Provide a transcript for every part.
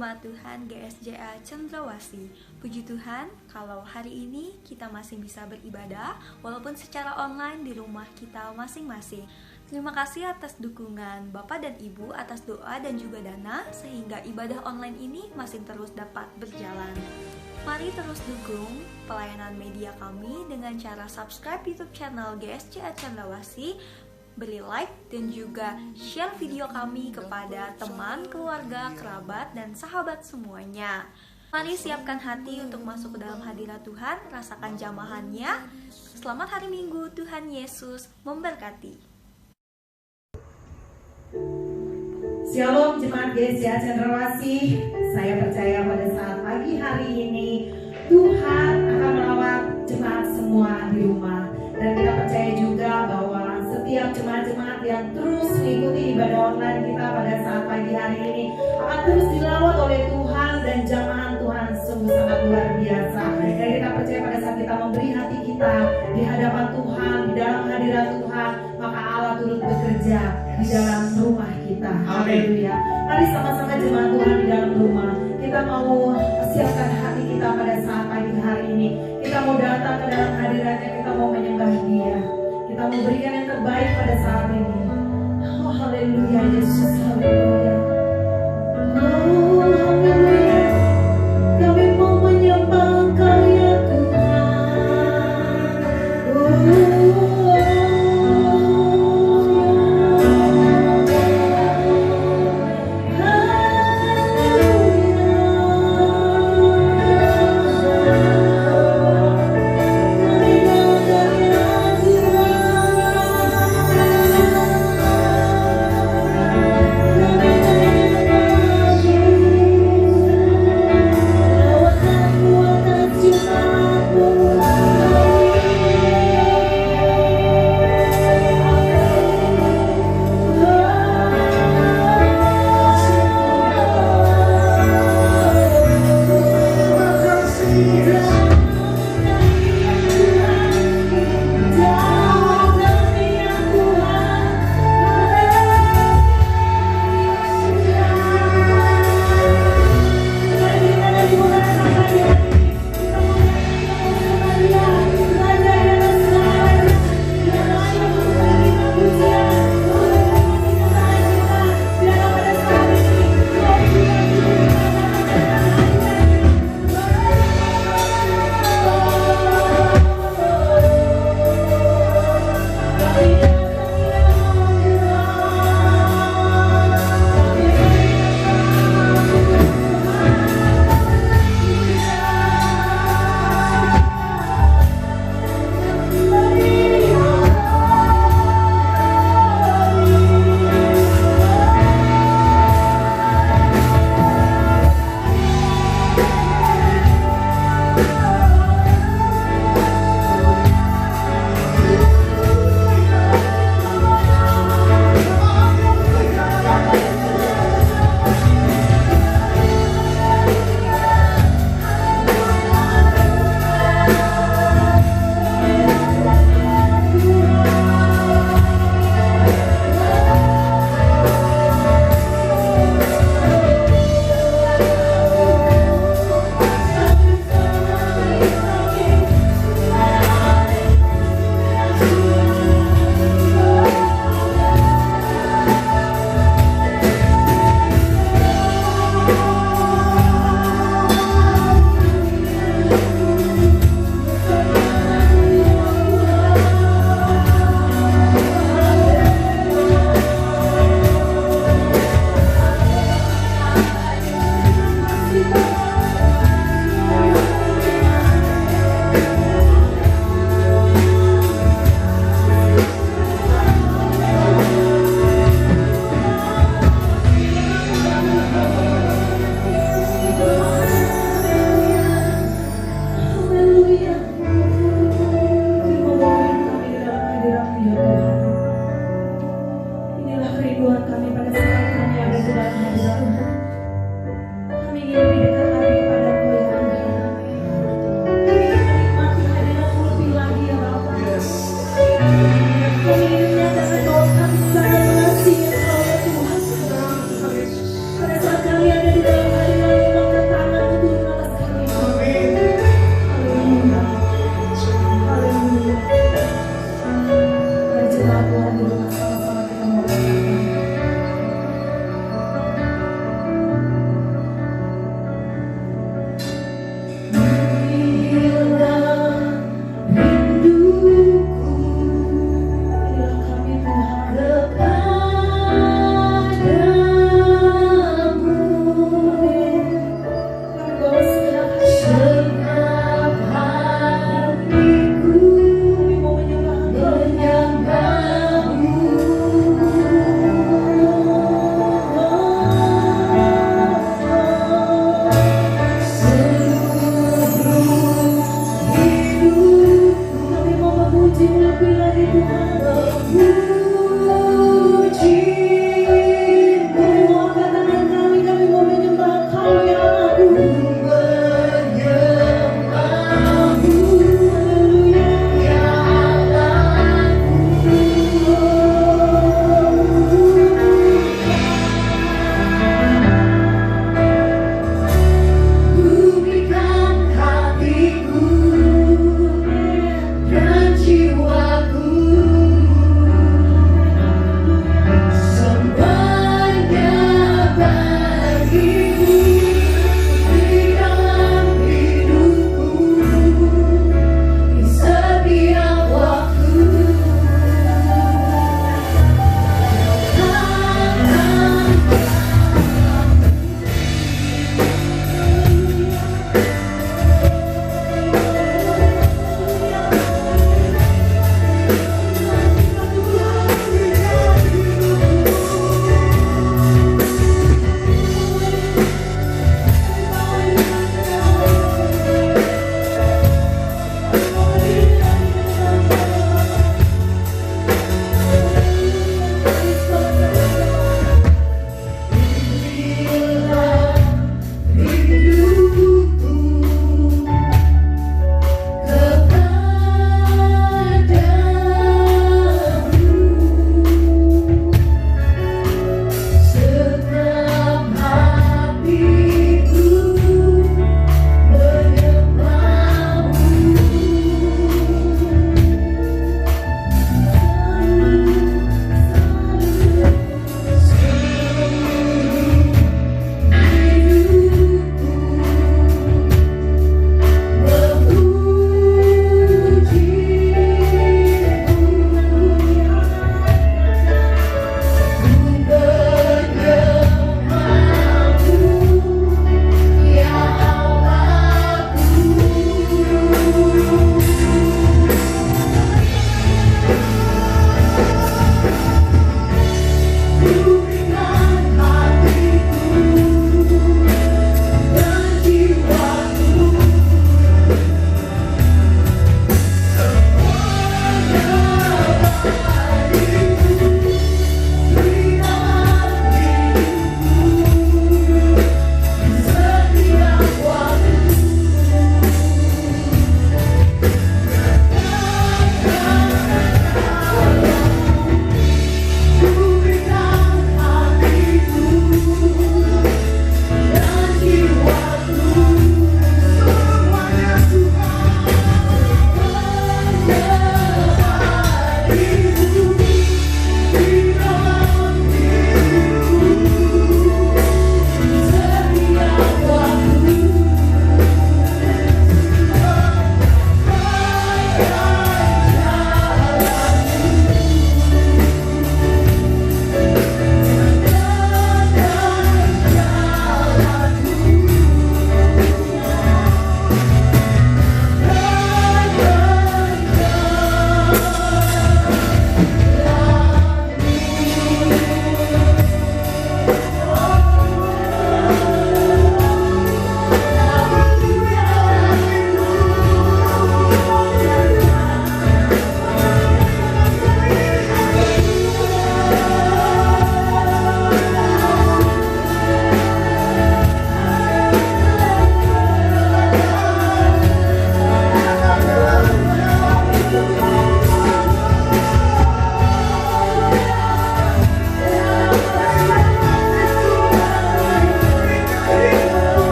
Jemaat Tuhan GSJA Cendrawasih. Puji Tuhan, kalau hari ini kita masih bisa beribadah walaupun secara online di rumah kita masing-masing. Terima kasih atas dukungan Bapak dan Ibu atas doa dan juga dana sehingga ibadah online ini masih terus dapat berjalan. Mari terus dukung pelayanan media kami dengan cara subscribe YouTube channel GSJA Cendrawasih, beri like dan juga share video kami kepada teman, keluarga, kerabat, dan sahabat semuanya. Mari siapkan hati untuk masuk ke dalam hadirat Tuhan, rasakan jamahannya. Selamat hari Minggu, Tuhan Yesus memberkati. Shalom jemaat GSJA Cendrawasih. Saya percaya pada saat pagi hari ini Tuhan akan merawat jemaat semua di rumah. Dan kita percaya juga bahwa setiap jemaat-jemaat yang terus mengikuti ibadah online kita pada saat pagi hari ini akan terus dirawat oleh Tuhan, dan jamahan Tuhan sungguh sangat luar biasa. Dan kita percaya pada saat kita memberi hati kita di hadapan Tuhan, di dalam hadirat Tuhan, maka Allah turut bekerja di dalam rumah kita. Haleluya. Mari sama-sama jemaat Tuhan di dalam rumah, kita mau siapkan hati kita pada saat pagi hari ini. Kita mau datang ke dalam hadiratnya, kita mau menyembah Dia. Kita mau berikan yang terbaik pada saat ini. Oh haleluya Yesus, haleluya. Oh haleluya. Kami mau menyembah Engkau ya Tuhan. Oh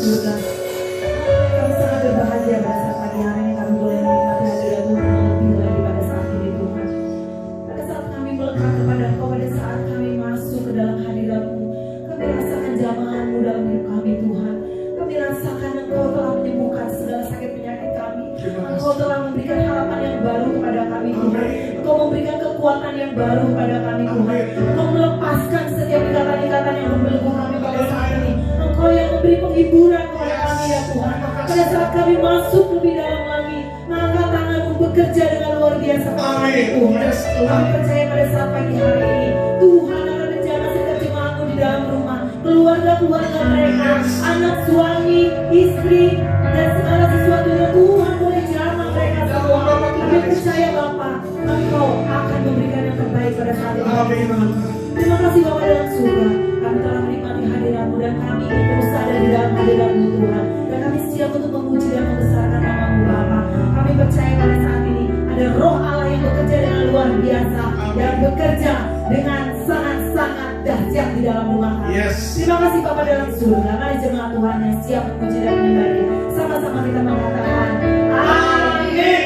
surga. Kami sangat berbahagia pada saat pagi hari ini kami boleh menikmati hadirat Tuhan lebih lagi pada saat ini Tuhan. Pada saat kami melekat kepada Engkau, pada saat kami masuk ke dalam hadirat-Mu, kami rasakan jamahan-Mu dalam hidup kami Tuhan. Kami rasakan Engkau telah menyembuhkan segala sakit penyakit kami. Engkau telah memberikan harapan yang baru kepada kami Tuhan. Engkau memberikan kekuatan yang baru kepada kami Tuhan. Engkau melepaskan setiap ikatan-ikatan yang membelenggu kami pada saat ini. Engkau yang memberi penghiburan kepada kami ya Tuhan. Pada saat kami masuk lebih dalam lagi, maka tangan-Mu bekerja dengan luar biasa kami Tuhan. Kami percaya pada saat pagi hari ini Tuhan akan menjamah setiap jemaat-Mu di dalam rumah, keluarga-keluarga mereka, anak, suami, istri, dan segala sesuatunya Tuhan boleh jamah mereka semua. Kami percaya Bapa, Engkau akan memberikan yang terbaik pada saat ini. Terima kasih Bapa dalam surga. Kami telah menikmati hadirat-Mu dan kami ingin terus ada di dalam hadirat-Mu Tuhan. Dan kami siap untuk memuji dan membesarkan nama-Mu Bapa. Kami percaya pada saat ini ada Roh Allah yang bekerja dengan luar biasa dan bekerja dengan sangat-sangat dahsyat di dalam rumah kami. Terima kasih Bapa dalam surga. Mari jemaat Tuhan yang siap memuji dan menyembah, sama-sama kita mengatakan amin.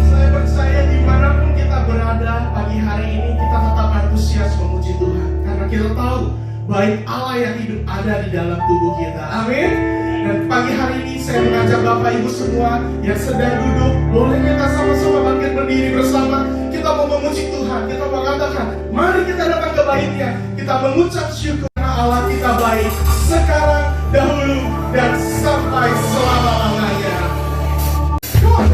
Saya percaya dimanapun kita berada pagi hari ini, kita tetap antusias memuji Tuhan, karena kita tahu baik Allah yang hidup ada di dalam tubuh kita. Amin. Dan pagi hari ini saya mengajak Bapak Ibu semua yang sedang duduk, boleh kita sama-sama bangkit berdiri bersama. Kita mau memuji Tuhan, kita mau katakan, mari kita datang ke baitnya, kita mengucap syukur karena Allah kita baik sekarang, dahulu, dan sampai selama-lamanya. Come on.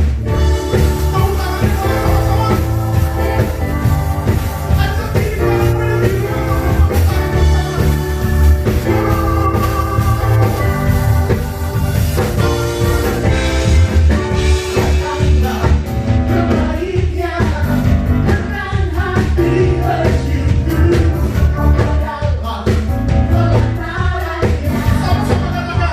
Tepuk tangannya sama-sama. Ajak diri dalam berdiri. Sama-sama katakan.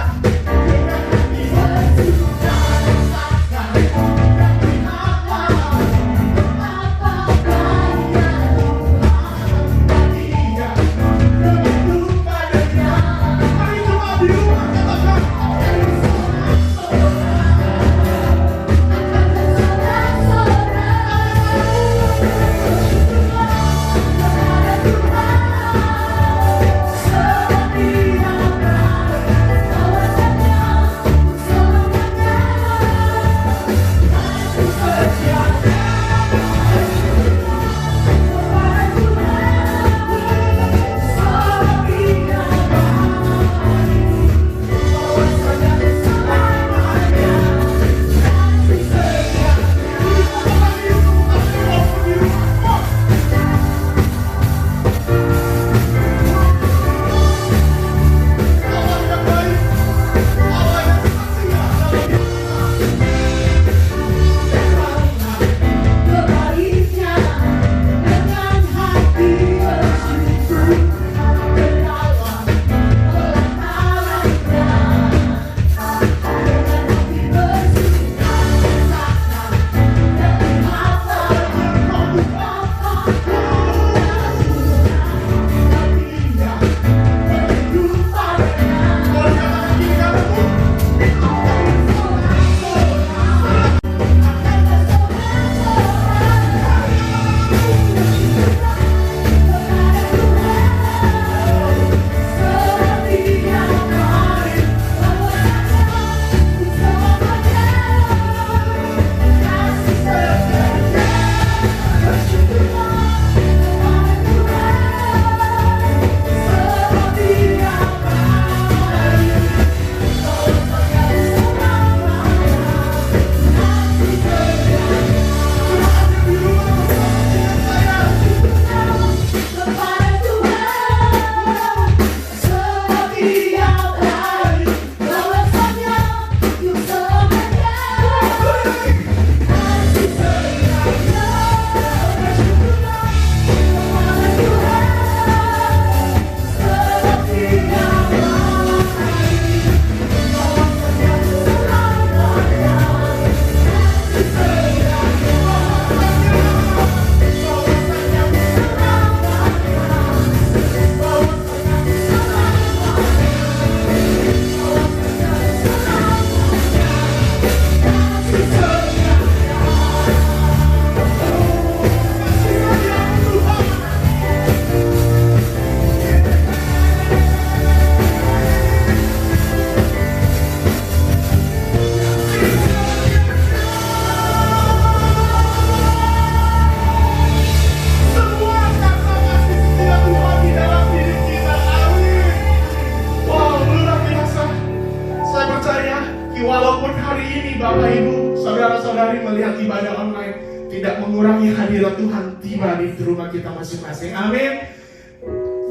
tidak mengurangi hadirat Tuhan tiba di rumah kita masing-masing. Amin.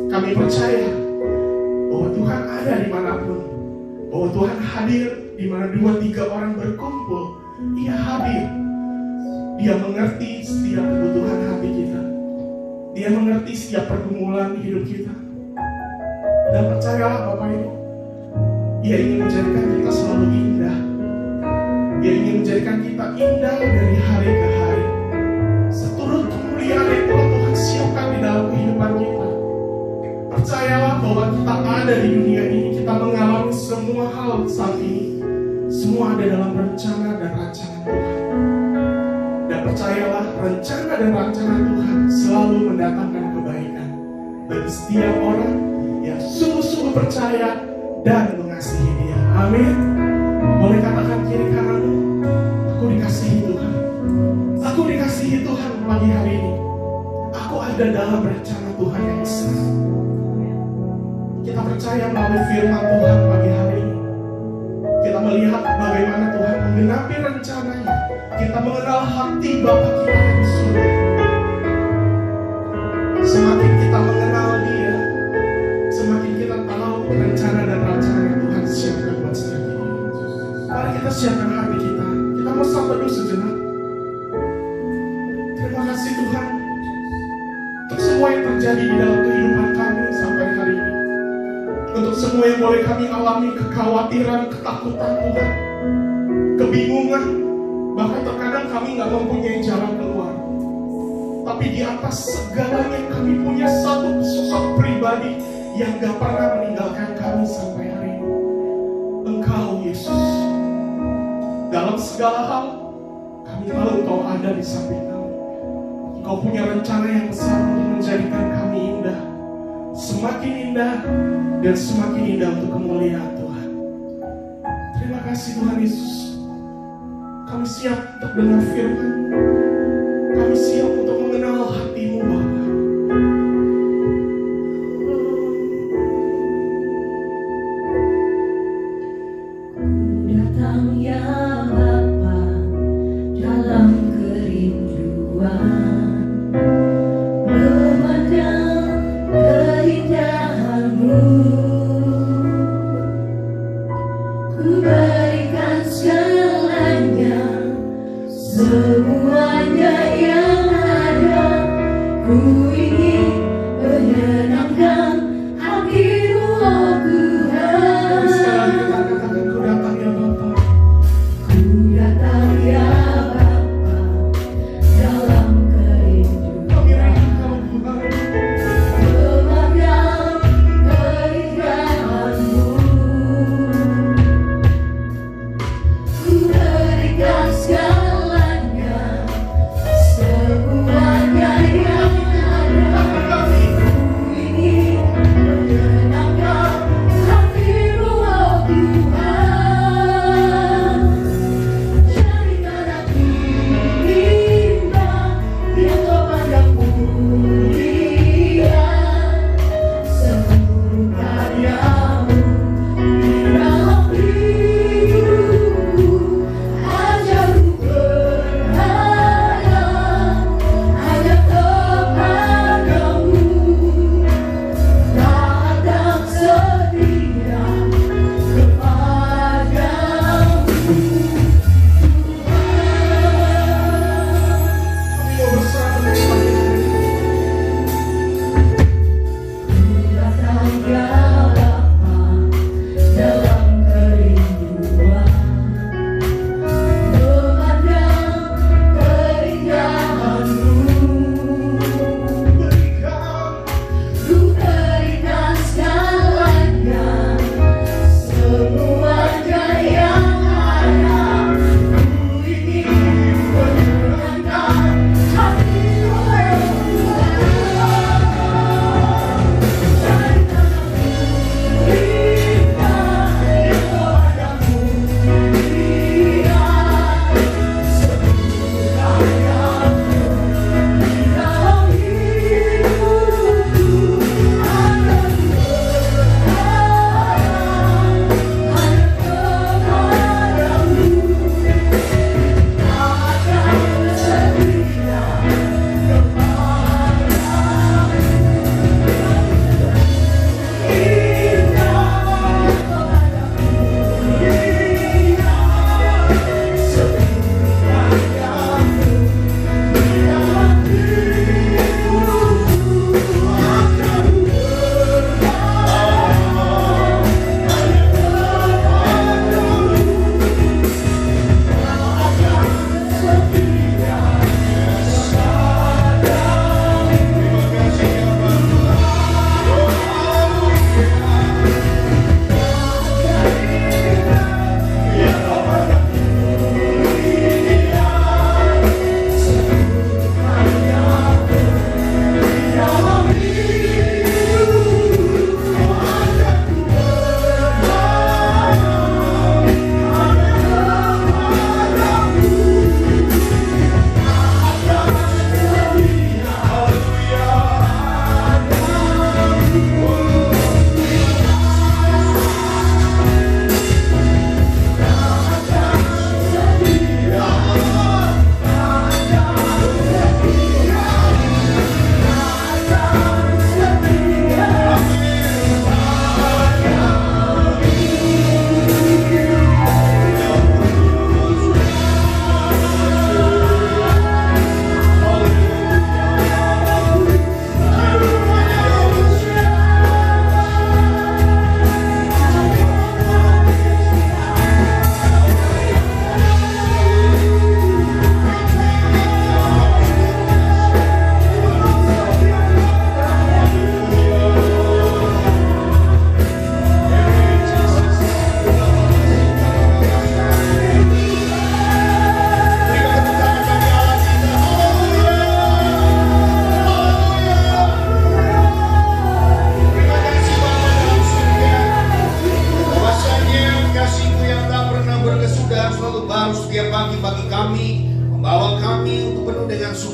Kami percaya bahwa Tuhan ada dimanapun, bahwa Tuhan hadir di mana 2-3 orang berkumpul. Ia hadir. Dia mengerti setiap kebutuhan hati kita. Dia mengerti setiap pergumulan hidup kita. Dan percayalah Bapak Ibu, Ia ingin menjadikan kita selalu indah. Dia ingin menjadikan kita indah dari hari ke hari. Seturut kemuliaan yang telah Tuhan siapkan di dalam kehidupan kita. Percayalah bahwa kita ada di dunia ini, kita mengalami semua hal saat ini. Semua ada dalam rencana dan rancangan Tuhan. Dan percayalah, rencana dan rancangan Tuhan selalu mendatangkan kebaikan bagi setiap orang yang sungguh-sungguh percaya dan mengasihi Dia. Amin. Boleh katakan kiri kananmu, aku dikasihi Tuhan. Aku dikasihi Tuhan pagi hari ini. Aku ada dalam rencana Tuhan yang besar. Kita percaya melalui firman Tuhan pagi hari ini. Kita melihat bagaimana Tuhan menggenapi rencananya. Kita mengenal hati Bapa kita yang di surga. Semakin kita mengenal Dia, semakin kita tahu rencana dan rancangan yang Tuhan siapkan buat setiap kita. Mari kita siapkan hati kita. Kita mau sampai dulu sejenak. Terima kasih Tuhan untuk semua yang terjadi di dalam kehidupan kami sampai hari ini. Untuk semua yang boleh kami alami, kekhawatiran, ketakutan Tuhan, kebingungan, bahkan terkadang kami gak mempunyai jalan keluar. Tapi di atas segalanya kami punya satu sosok pribadi yang gak pernah meninggalkan kami sampai hari ini. Engkau Yesus. Dalam segala hal, kami tahu Engkau ada di samping kami. Engkau punya rencana yang besar untuk menjadikan kami indah. Semakin indah dan semakin indah untuk kemuliaan Tuhan. Terima kasih Tuhan Yesus. Kami siap untuk dengar firman. Kami siap untuk mengenal hati-Mu Bapa. Datang ya Bapa dalam kerinduan, memandang keindahan-Mu. Ku berikan segalanya, semuanya yang ada. Ku ingin menyenangkan hati-Mu, oh Tuhan. Sekali lagi kita katakan, ku datang ya Bapa. Ku datang ya Bapa dalam kerinduan, Kami rindu Engkau Tuhan. memandang keindahan-Mu. Ku berikan segalanya, semuanya yang ada. Ku ingin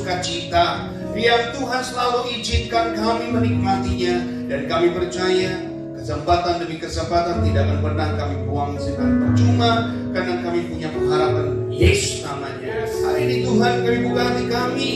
sukacita yang Tuhan selalu izinkan kami menikmatinya. Dan kami percaya kesempatan demi kesempatan tidak akan pernah kami buang dengan percuma, karena kami punya pengharapan Yesus namanya. Hari ini Tuhan, kami buka hati kami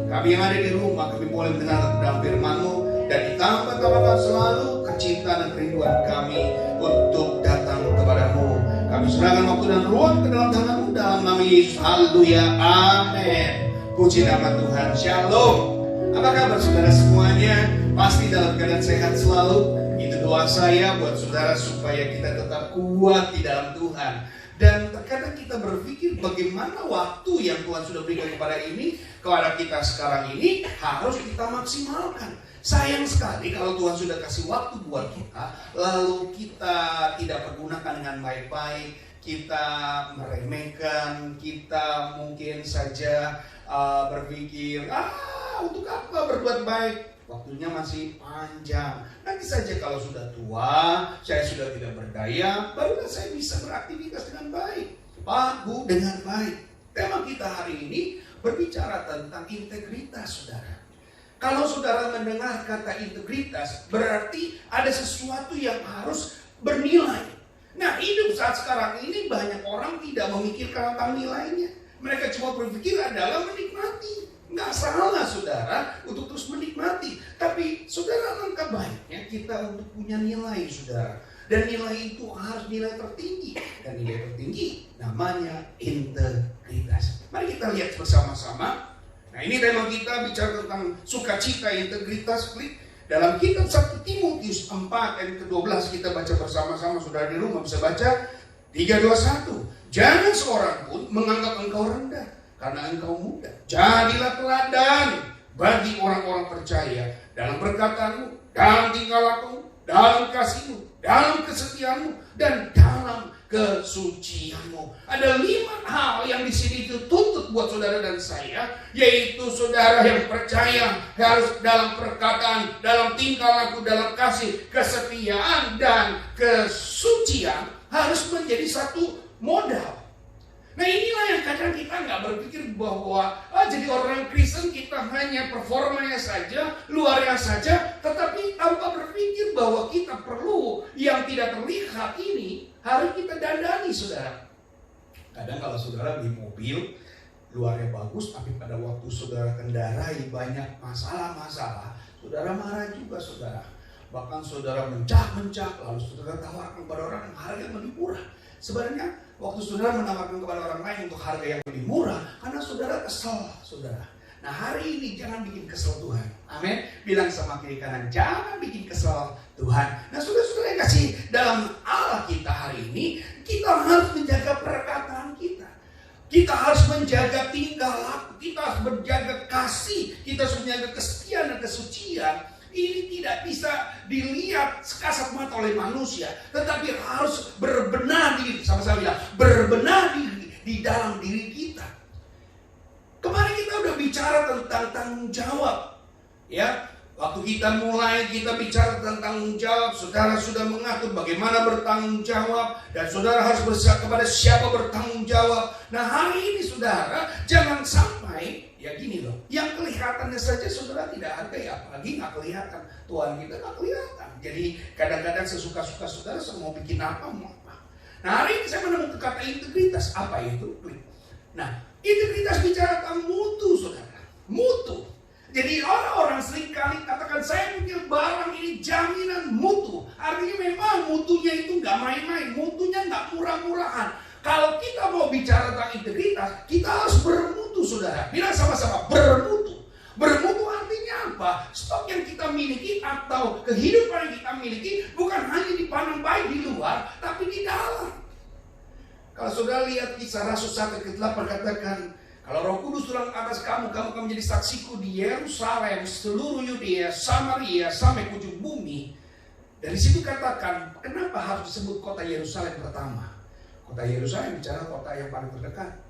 yang ada di rumah, kami boleh mendengar dalam firman-Mu, dan ditambah-tambahkan selalu kecintaan dan kerinduan kami untuk datang kepada-Mu. Kami serahkan waktu dan ruang ke dalam tangan-Mu dalam nama Yesus. Haleluya, amin. Puji nama Tuhan. Shalom. Apa kabar saudara semuanya? Pasti dalam keadaan sehat selalu. Itu doa saya buat saudara supaya kita tetap kuat di dalam Tuhan. Dan terkadang kita berpikir bagaimana waktu yang Tuhan sudah berikan kepada kita sekarang ini harus kita maksimalkan. Sayang sekali kalau Tuhan sudah kasih waktu buat kita, lalu kita tidak pergunakan dengan baik-baik, kita meremehkan, kita mungkin saja berpikir, untuk apa berbuat baik? Waktunya masih panjang. Nanti saja kalau sudah tua, saya sudah tidak berdaya, barulah saya bisa beraktivitas dengan baik. Pak, Bu, dengan baik. Tema kita hari ini berbicara tentang integritas, saudara. Kalau saudara mendengar kata integritas, berarti ada sesuatu yang harus bernilai. Nah, hidup saat sekarang ini banyak orang tidak memikirkan tentang nilainya. Mereka cuma berpikir adalah menikmati. Nggak salah saudara untuk terus menikmati. Tapi saudara, langkah baiknya kita untuk punya nilai, saudara. Dan nilai itu harus nilai tertinggi. Dan nilai tertinggi namanya integritas. Mari kita lihat bersama-sama. Nah, ini tema kita bicara tentang sukacita integritas. Klik dalam kitab 1 Timotius 4 ayat ke-12, kita baca bersama-sama. Saudara di rumah bisa baca. 3:21. Jangan seorang pun menganggap engkau rendah karena engkau muda. Jadilah teladan bagi orang-orang percaya dalam perkataanmu, dalam tingkah lakumu, dalam kasihmu, dalam kesetiaanmu, dan dalam kesucianmu. Ada 5 hal yang di sini dituntut buat saudara dan saya, yaitu saudara yang percaya harus dalam perkataan, dalam tingkah laku, dalam kasih, kesetiaan, dan kesucian harus menjadi satu modal. Nah, inilah yang kadang kita nggak berpikir bahwa jadi orang Kristen kita hanya performanya saja, luarnya saja, tetapi tanpa berpikir bahwa kita perlu yang tidak terlihat ini harus kita dandani, saudara. Kadang kalau saudara beli mobil, luarnya bagus, tapi pada waktu saudara kendarai banyak masalah-masalah, saudara marah juga, saudara. Bahkan saudara mencak-mencak, lalu saudara tawarkan kepada orang yang harga yang lebih murah. Sebenarnya waktu saudara menawarkan kepada orang lain untuk harga yang lebih murah, karena saudara kesel, saudara. Nah, hari ini jangan bikin kesel Tuhan. Amin. Bilang sama kiri kanan, jangan bikin kesel Tuhan. Nah, saudara-saudara yang kasih dalam Allah kita hari ini, kita harus menjaga perkataan kita. Kita harus menjaga tingkah laku, kita harus menjaga kasih, kita harus menjaga kesetiaan dan kesucian. Ini tidak bisa dilihat sekasat mata oleh manusia, tetapi harus berbenah diri, sama-sama bilang, berbenah diri di dalam diri kita. Kemarin kita udah bicara tentang tanggung jawab, ya. Waktu kita mulai, kita bicara tentang tanggung jawab. Saudara sudah mengatur bagaimana bertanggung jawab, dan saudara harus kepada siapa bertanggung jawab. Nah, hari ini saudara, jangan sampai ya gini loh, yang kelihatannya saja saudara tidak hargai, apalagi nggak kelihatan. Tuhan kita nggak kelihatan. Jadi kadang-kadang sesuka-suka saudara mau bikin apa, mau apa. Nah, hari ini saya menemukan kata integritas. Apa itu? Nah, integritas bicara tentang mutu, saudara. Mutu. Jadi orang-orang seringkali katakan, saya punya barang ini jaminan mutu. Artinya memang mutunya itu nggak main-main, mutunya nggak murah-murahan. Kalau kita mau bicara tentang integritas, kita harus bermutu, saudara. Bilang sama-sama, bermutu. Bermutu artinya apa? Stok yang kita miliki atau kehidupan yang kita miliki bukan hanya dipandang baik di luar, tapi di dalam. Kalau saudara lihat Kisah Rasul 1 ayat 8 katakan, kalau Roh Kudus turun ke atas kamu akan menjadi saksiku di Yerusalem, seluruh Yudea, Samaria, sampai ke ujung bumi. Dari situ katakan, kenapa harus disebut kota Yerusalem pertama? Kota Yerusalem bicara kota yang paling terdekat.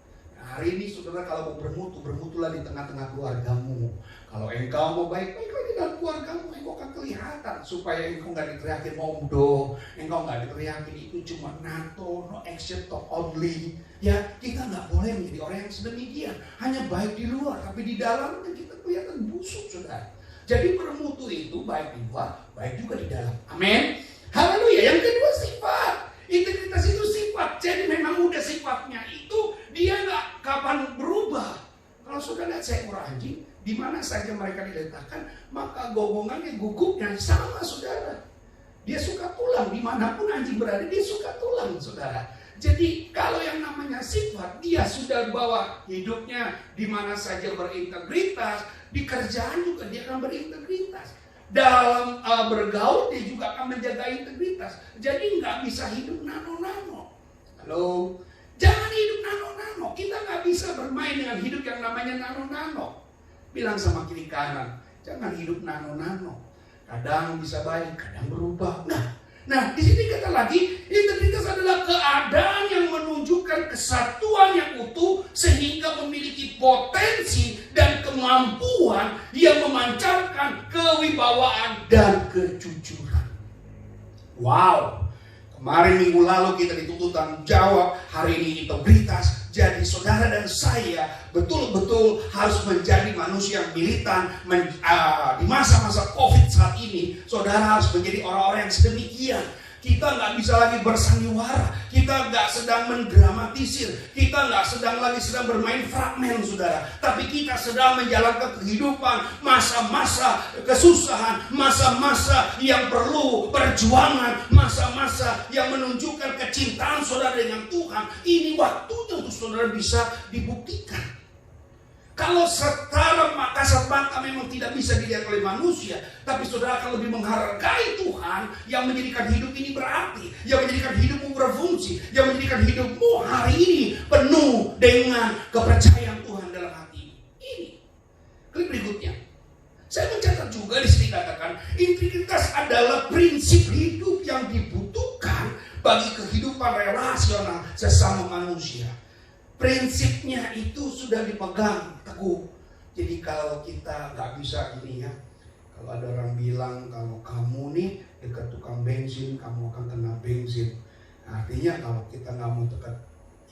Hari ini saudara kalau mau bermutu, bermutulah di tengah-tengah keluargamu. Kalau engkau mau baik-baiklah di dalam keluargamu, engkau akan kelihatan. Supaya engkau gak diteriakin momdo, engkau gak diteriakin itu cuma NATO, no action talk only. Ya, kita gak boleh menjadi orang yang sedemikian. Hanya baik di luar, tapi di dalamnya kita kelihatan busuk, saudara. Jadi bermutu itu baik di luar, baik juga di dalam. Amin. Haleluya. Yang kedua sifat. Integritas itu sifat. Jadi memang udah sifatnya itu, dia gak kapan berubah. Kalau sudah lihat seekor anjing, di mana saja mereka diletakkan, maka gonggongannya, gugupnya sama, saudara. Dia suka tulang, dimanapun anjing berada, dia suka tulang, saudara. Jadi kalau yang namanya sifat, dia sudah bawa hidupnya di mana saja berintegritas, di kerjaan juga dia akan berintegritas. Dalam bergaul dia juga akan menjaga integritas. Jadi nggak bisa hidup nano-nano. Halo? Jangan hidup nano-nano. Kita nggak bisa bermain dengan hidup yang namanya nano-nano. Bilang sama kiri kanan, jangan hidup nano-nano. Kadang bisa baik, kadang berubah. Nah, di sini kata lagi, integritas adalah keadaan yang menunjukkan kesatuan yang utuh sehingga memiliki potensi dan kemampuan yang memancarkan kewibawaan dan kejujuran. Wow. Kemarin minggu lalu kita dituntut tanggung jawab, hari ini integritas. Jadi saudara dan saya betul-betul harus menjadi manusia yang militan. Di masa-masa COVID saat ini, saudara harus menjadi orang-orang yang sedemikian. Kita nggak bisa lagi bersandiwara, kita nggak sedang mendramatisir, kita nggak sedang bermain fragmen, saudara. Tapi kita sedang menjalankan kehidupan, masa-masa kesusahan, masa-masa yang perlu perjuangan, masa-masa yang menunjukkan kecintaan saudara dengan Tuhan. Ini waktunya untuk saudara bisa dibuktikan. Kalau setara kasat mata memang tidak bisa dilihat oleh manusia, tapi saudara akan lebih menghargai Tuhan yang menjadikan hidup ini berarti, yang menjadikan hidupmu berfungsi, yang menjadikan hidupmu hari ini penuh dengan kepercayaan Tuhan dalam hati ini. Klip berikutnya, saya mencatat juga di sini katakan integritas adalah prinsip hidup yang dibutuhkan bagi kehidupan relasional sesama manusia. Prinsipnya itu sudah dipegang teguh. Jadi kalau kita nggak bisa gini ya, kalau ada orang bilang kalau kamu nih dekat tukang bensin, kamu akan kena bensin. Artinya kalau kita nggak mau dekat,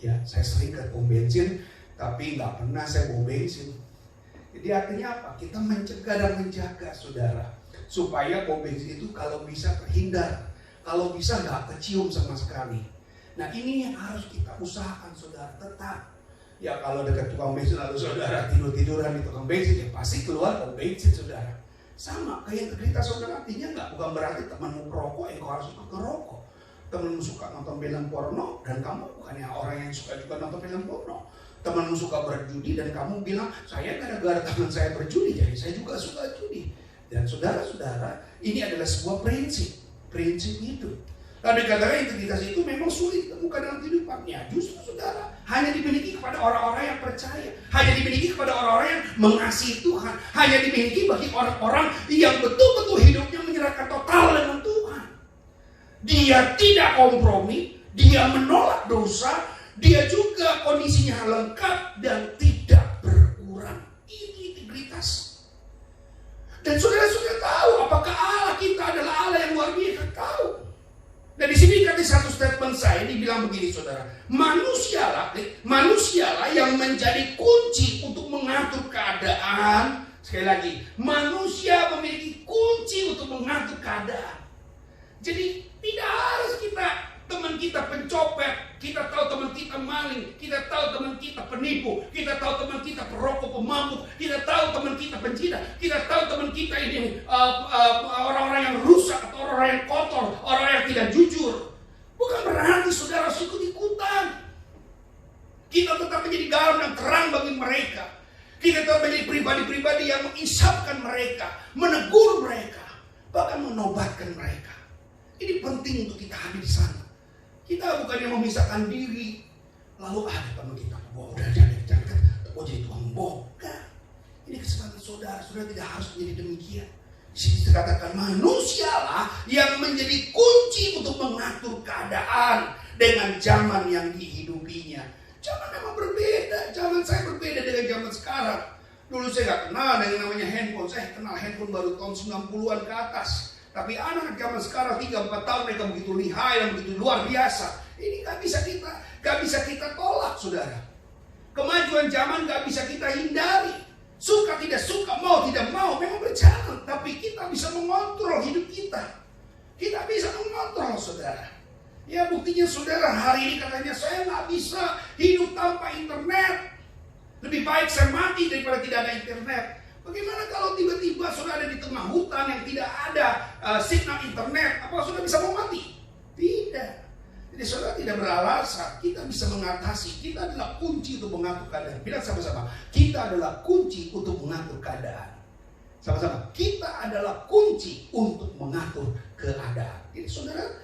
ya saya sering ke pom bensin, tapi nggak pernah saya bawa bensin. Jadi artinya apa? Kita mencegah dan menjaga saudara, supaya pom bensin itu kalau bisa terhindar, kalau bisa nggak kecium sama sekali. Nah ini yang harus kita usahakan saudara tetap. Ya kalau dekat tukang bensin lalu saudara tidur-tiduran di tukang bensin, ya pasti keluar pom bensin saudara. Sama kayak integritas saudara, artinya bukan berarti temanmu perokok, engkau harus suka ngerokok. Temanmu suka nonton film porno, dan kamu bukannya orang yang suka juga nonton film porno. Temanmu suka berjudi, dan kamu bilang, saya gara-gara teman saya berjudi, jadi saya juga suka judi. Dan saudara-saudara, ini adalah sebuah prinsip hidup. Lalu dikatakan integritas itu memang sulit ditemukan dalam kehidupannya. Justru saudara hanya dimiliki kepada orang-orang yang percaya, hanya dimiliki kepada orang-orang yang mengasihi Tuhan, hanya dimiliki bagi orang-orang yang betul-betul hidupnya menyerahkan total dengan Tuhan. Dia tidak kompromi, dia menolak dosa, dia juga kondisinya lengkap dan tidak berkurang. Ini integritas. Dan saudara sudah tahu apakah Allah kita adalah Allah yang luar biasa, tahu. Dan di sini dikatakan satu statement saya dibilang begini saudara, manusialah yang menjadi kunci untuk mengatur keadaan. Sekali lagi, manusia memiliki kunci untuk mengatur keadaan. Jadi tidak harus teman kita pencopet, kita tahu teman kita maling, kita tahu teman kita penipu, kita tahu teman kita perokok, pemabuk, kita tahu teman kita pencina, kita tahu teman kita ini orang-orang yang rusak atau orang yang kotor, orang yang tidak jujur. Bukan berarti saudara harus ikut-ikutan. Kita tetap menjadi garam dan terang bagi mereka. Kita tetap menjadi pribadi-pribadi yang mengisapkan mereka, menegur mereka, bahkan menobatkan mereka. Ini penting untuk kita hadir di sana. Kita bukannya memisahkan diri, lalu ada teman kita, udah jangan, jadi tukang bongkar. Ini kesempatan saudara tidak harus menjadi demikian. Di sini dikatakan manusialah yang menjadi kunci untuk mengatur keadaan dengan zaman yang dihidupinya. Zaman memang berbeda, zaman Zaman saya berbeda dengan zaman sekarang. Dulu saya nggak kenal dengan namanya handphone. Saya kenal handphone baru tahun 90-an ke atas. Tapi anak zaman sekarang 3-4 tahun mereka begitu lihai dan begitu luar biasa. Ini nggak bisa kita tolak, saudara. Kemajuan zaman nggak bisa kita hindari. Suka tidak suka, mau tidak mau, memang berjalan. Tapi kita bisa mengontrol hidup kita. Kita bisa mengontrol, saudara. Ya buktinya saudara, hari ini katanya saya nggak bisa hidup tanpa internet. Lebih baik saya mati daripada tidak ada internet. Bagaimana kalau tiba-tiba saudara ada di tengah hutan yang tidak ada signal internet? Apa saudara bisa mau mati? Tidak. Jadi saudara tidak beralasan. Kita bisa mengatasi. Kita adalah kunci untuk mengatur keadaan. Bilang sama-sama, kita adalah kunci untuk mengatur keadaan. Sama-sama, kita adalah kunci untuk mengatur keadaan. Jadi saudara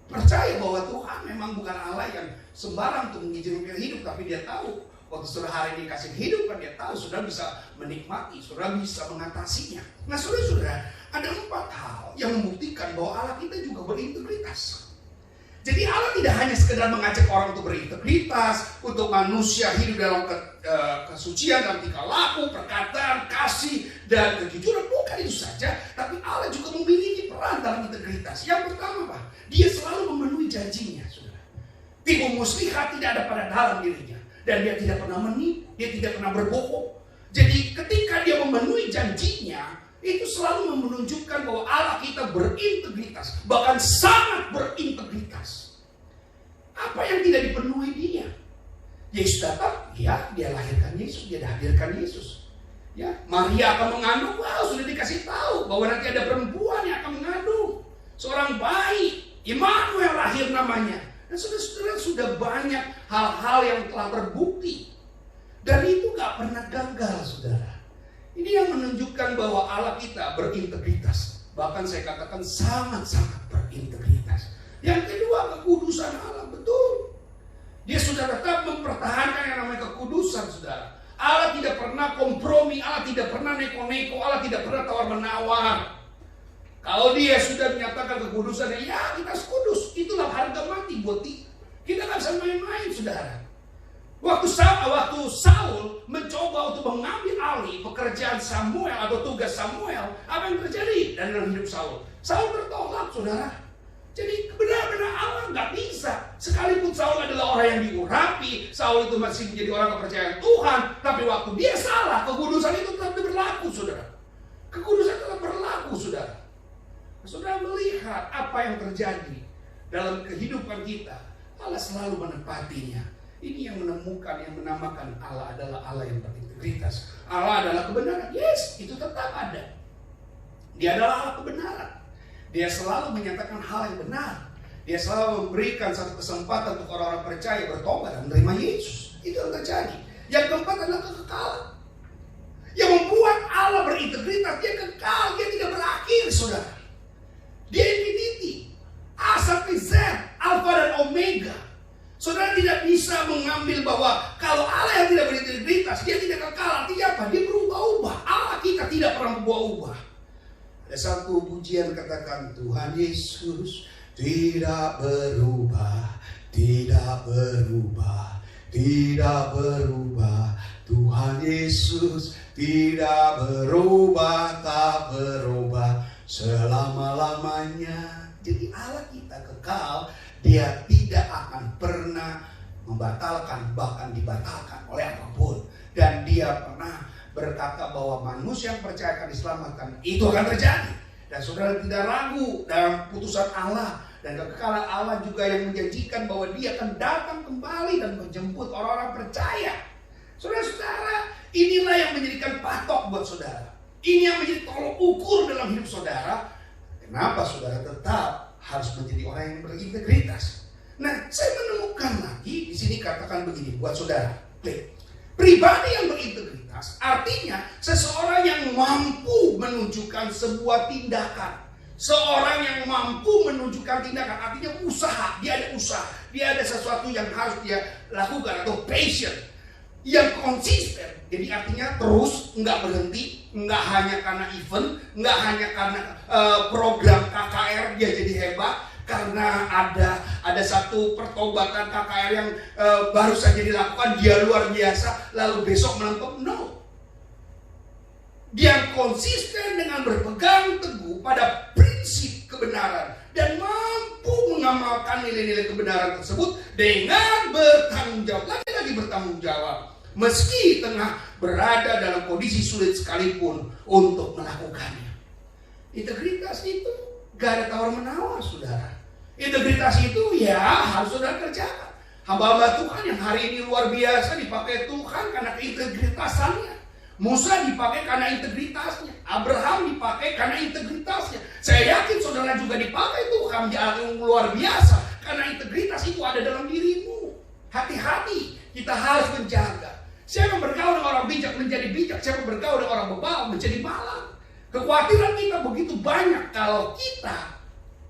percaya bahwa Tuhan memang bukan Allah yang sembarang untuk mengizinkan hidup, tapi Dia tahu waktu saudara hari ini kasih kehidupan, Dia tahu saudara bisa menikmati, saudara bisa mengatasinya. Nah saudara-saudara, ada 4 hal yang membuktikan bahwa Allah kita juga berintegritas. Jadi Allah tidak hanya sekedar mengajak orang untuk berintegritas, untuk manusia hidup dalam kesucian, dalam tingkah laku, perkataan, kasih, dan kejujuran. Bukan itu saja, tapi Allah juga memiliki peran dalam integritas. Yang pertama, Pak, Dia selalu memenuhi janjinya, saudara. Tipu muslihat tidak ada pada dalam dirinya. Dan Dia tidak pernah menipu, Dia tidak pernah berbohong. Jadi ketika Dia memenuhi janjinya, itu selalu menunjukkan bahwa Allah kita berintegritas, bahkan sangat berintegritas. Apa yang tidak dipenuhi Dia? Yesus datang, ya Dia lahirkan Yesus, Dia hadirkan Yesus. Ya, Maria akan mengandung, sudah dikasih tahu bahwa nanti ada perempuan yang akan mengandung seorang bayi, Immanuel lahir namanya. Dan saudara-saudara sudah banyak hal-hal yang telah terbukti. Dan itu gak pernah gagal, saudara. Ini yang menunjukkan bahwa Allah kita berintegritas. Bahkan saya katakan sangat-sangat berintegritas. Yang kedua, kekudusan Allah. Betul. Dia sudah tetap mempertahankan yang namanya kekudusan, saudara. Allah tidak pernah kompromi, Allah tidak pernah neko-neko, Allah tidak pernah tawar-menawar. Kalau Dia sudah menyatakan kekudusannya, ya kita kudus. Itulah harga mati buat dia. Kita gak bisa main-main, saudara. Waktu Saul mencoba untuk mengambil alih pekerjaan Samuel atau tugas Samuel, apa yang terjadi dalam hidup Saul? Saul bertolak, saudara. Jadi benar-benar Allah nggak bisa. Sekalipun Saul adalah orang yang diurapi, Saul itu masih menjadi orang kepercayaan Tuhan, tapi waktu dia salah, kekudusan itu tetap berlaku, saudara. Kekudusan tetap berlaku, saudara. Saudara melihat apa yang terjadi dalam kehidupan kita, Allah selalu menepatinya. Ini yang menamakan Allah adalah Allah yang berintegritas. Allah adalah kebenaran. Yes, itu tetap ada. Dia adalah Allah kebenaran. Dia selalu menyatakan hal yang benar. Dia selalu memberikan satu kesempatan untuk orang-orang percaya bertobat dan menerima Yesus. Itu yang terjadi. Yang keempat adalah kekekalan. Yang membuat Allah berintegritas, Dia kekal, Dia tidak berakhir, saudara. Dia infinity, A sampai Z, Alpha dan Omega. Saudara tidak bisa mengambil bahwa kalau Allah yang tidak berintegritas, Dia tidak kekal. Artinya apa? Dia berubah-ubah. Allah kita tidak pernah berubah-ubah. Ada satu pujian katakan, Tuhan Yesus tidak berubah, tidak berubah, tidak berubah. Tuhan Yesus tidak berubah, tak berubah selama-lamanya. Jadi Allah kita kekal. Dia tidak akan pernah membatalkan, bahkan dibatalkan oleh apapun. Dan Dia pernah berkata bahwa manusia yang percaya akan diselamatkan, itu akan terjadi. Dan saudara tidak ragu dalam putusan Allah. Dan kekekalan Allah juga yang menjanjikan bahwa Dia akan datang kembali dan menjemput orang-orang percaya. Saudara-saudara, inilah yang menjadikan patok buat saudara. Ini yang menjadi tolok ukur dalam hidup saudara. Kenapa saudara tetap harus menjadi orang yang berintegritas? Nah, saya menemukan lagi di sini katakan begini buat saudara. Pribadi yang berintegritas artinya seseorang yang mampu menunjukkan sebuah tindakan. Seorang yang mampu menunjukkan tindakan artinya usaha. Dia ada usaha. Dia ada sesuatu yang harus dia lakukan atau passion. Yang konsisten. Jadi artinya terus, nggak berhenti. Nggak hanya karena event, nggak hanya karena program KKR dia jadi hebat, karena ada ada satu pertobatan KKR yang baru saja dilakukan, dia luar biasa, lalu besok melempem. No. Dia konsisten dengan berpegang teguh pada prinsip kebenaran dan mampu mengamalkan nilai-nilai kebenaran tersebut dengan bertanggung jawab. Lagi-lagi bertanggung jawab. Meski tengah berada dalam kondisi sulit sekalipun untuk melakukannya. Integritas itu gak ada tawar-menawar, saudara. Integritas itu ya harus saudara kerjakan. Hamba-hamba Tuhan yang hari ini luar biasa dipakai Tuhan karena keintegritasannya. Musa dipakai karena integritasnya. Abraham dipakai karena integritasnya. Saya yakin saudara juga dipakai Tuhan yang luar biasa karena integritas itu ada dalam dirimu. Hati-hati, kita harus menjaga. Siapa bergaul dengan orang bijak menjadi bijak, siapa bergaul dengan orang bebal menjadi malang. Kekhawatiran kita begitu banyak kalau kita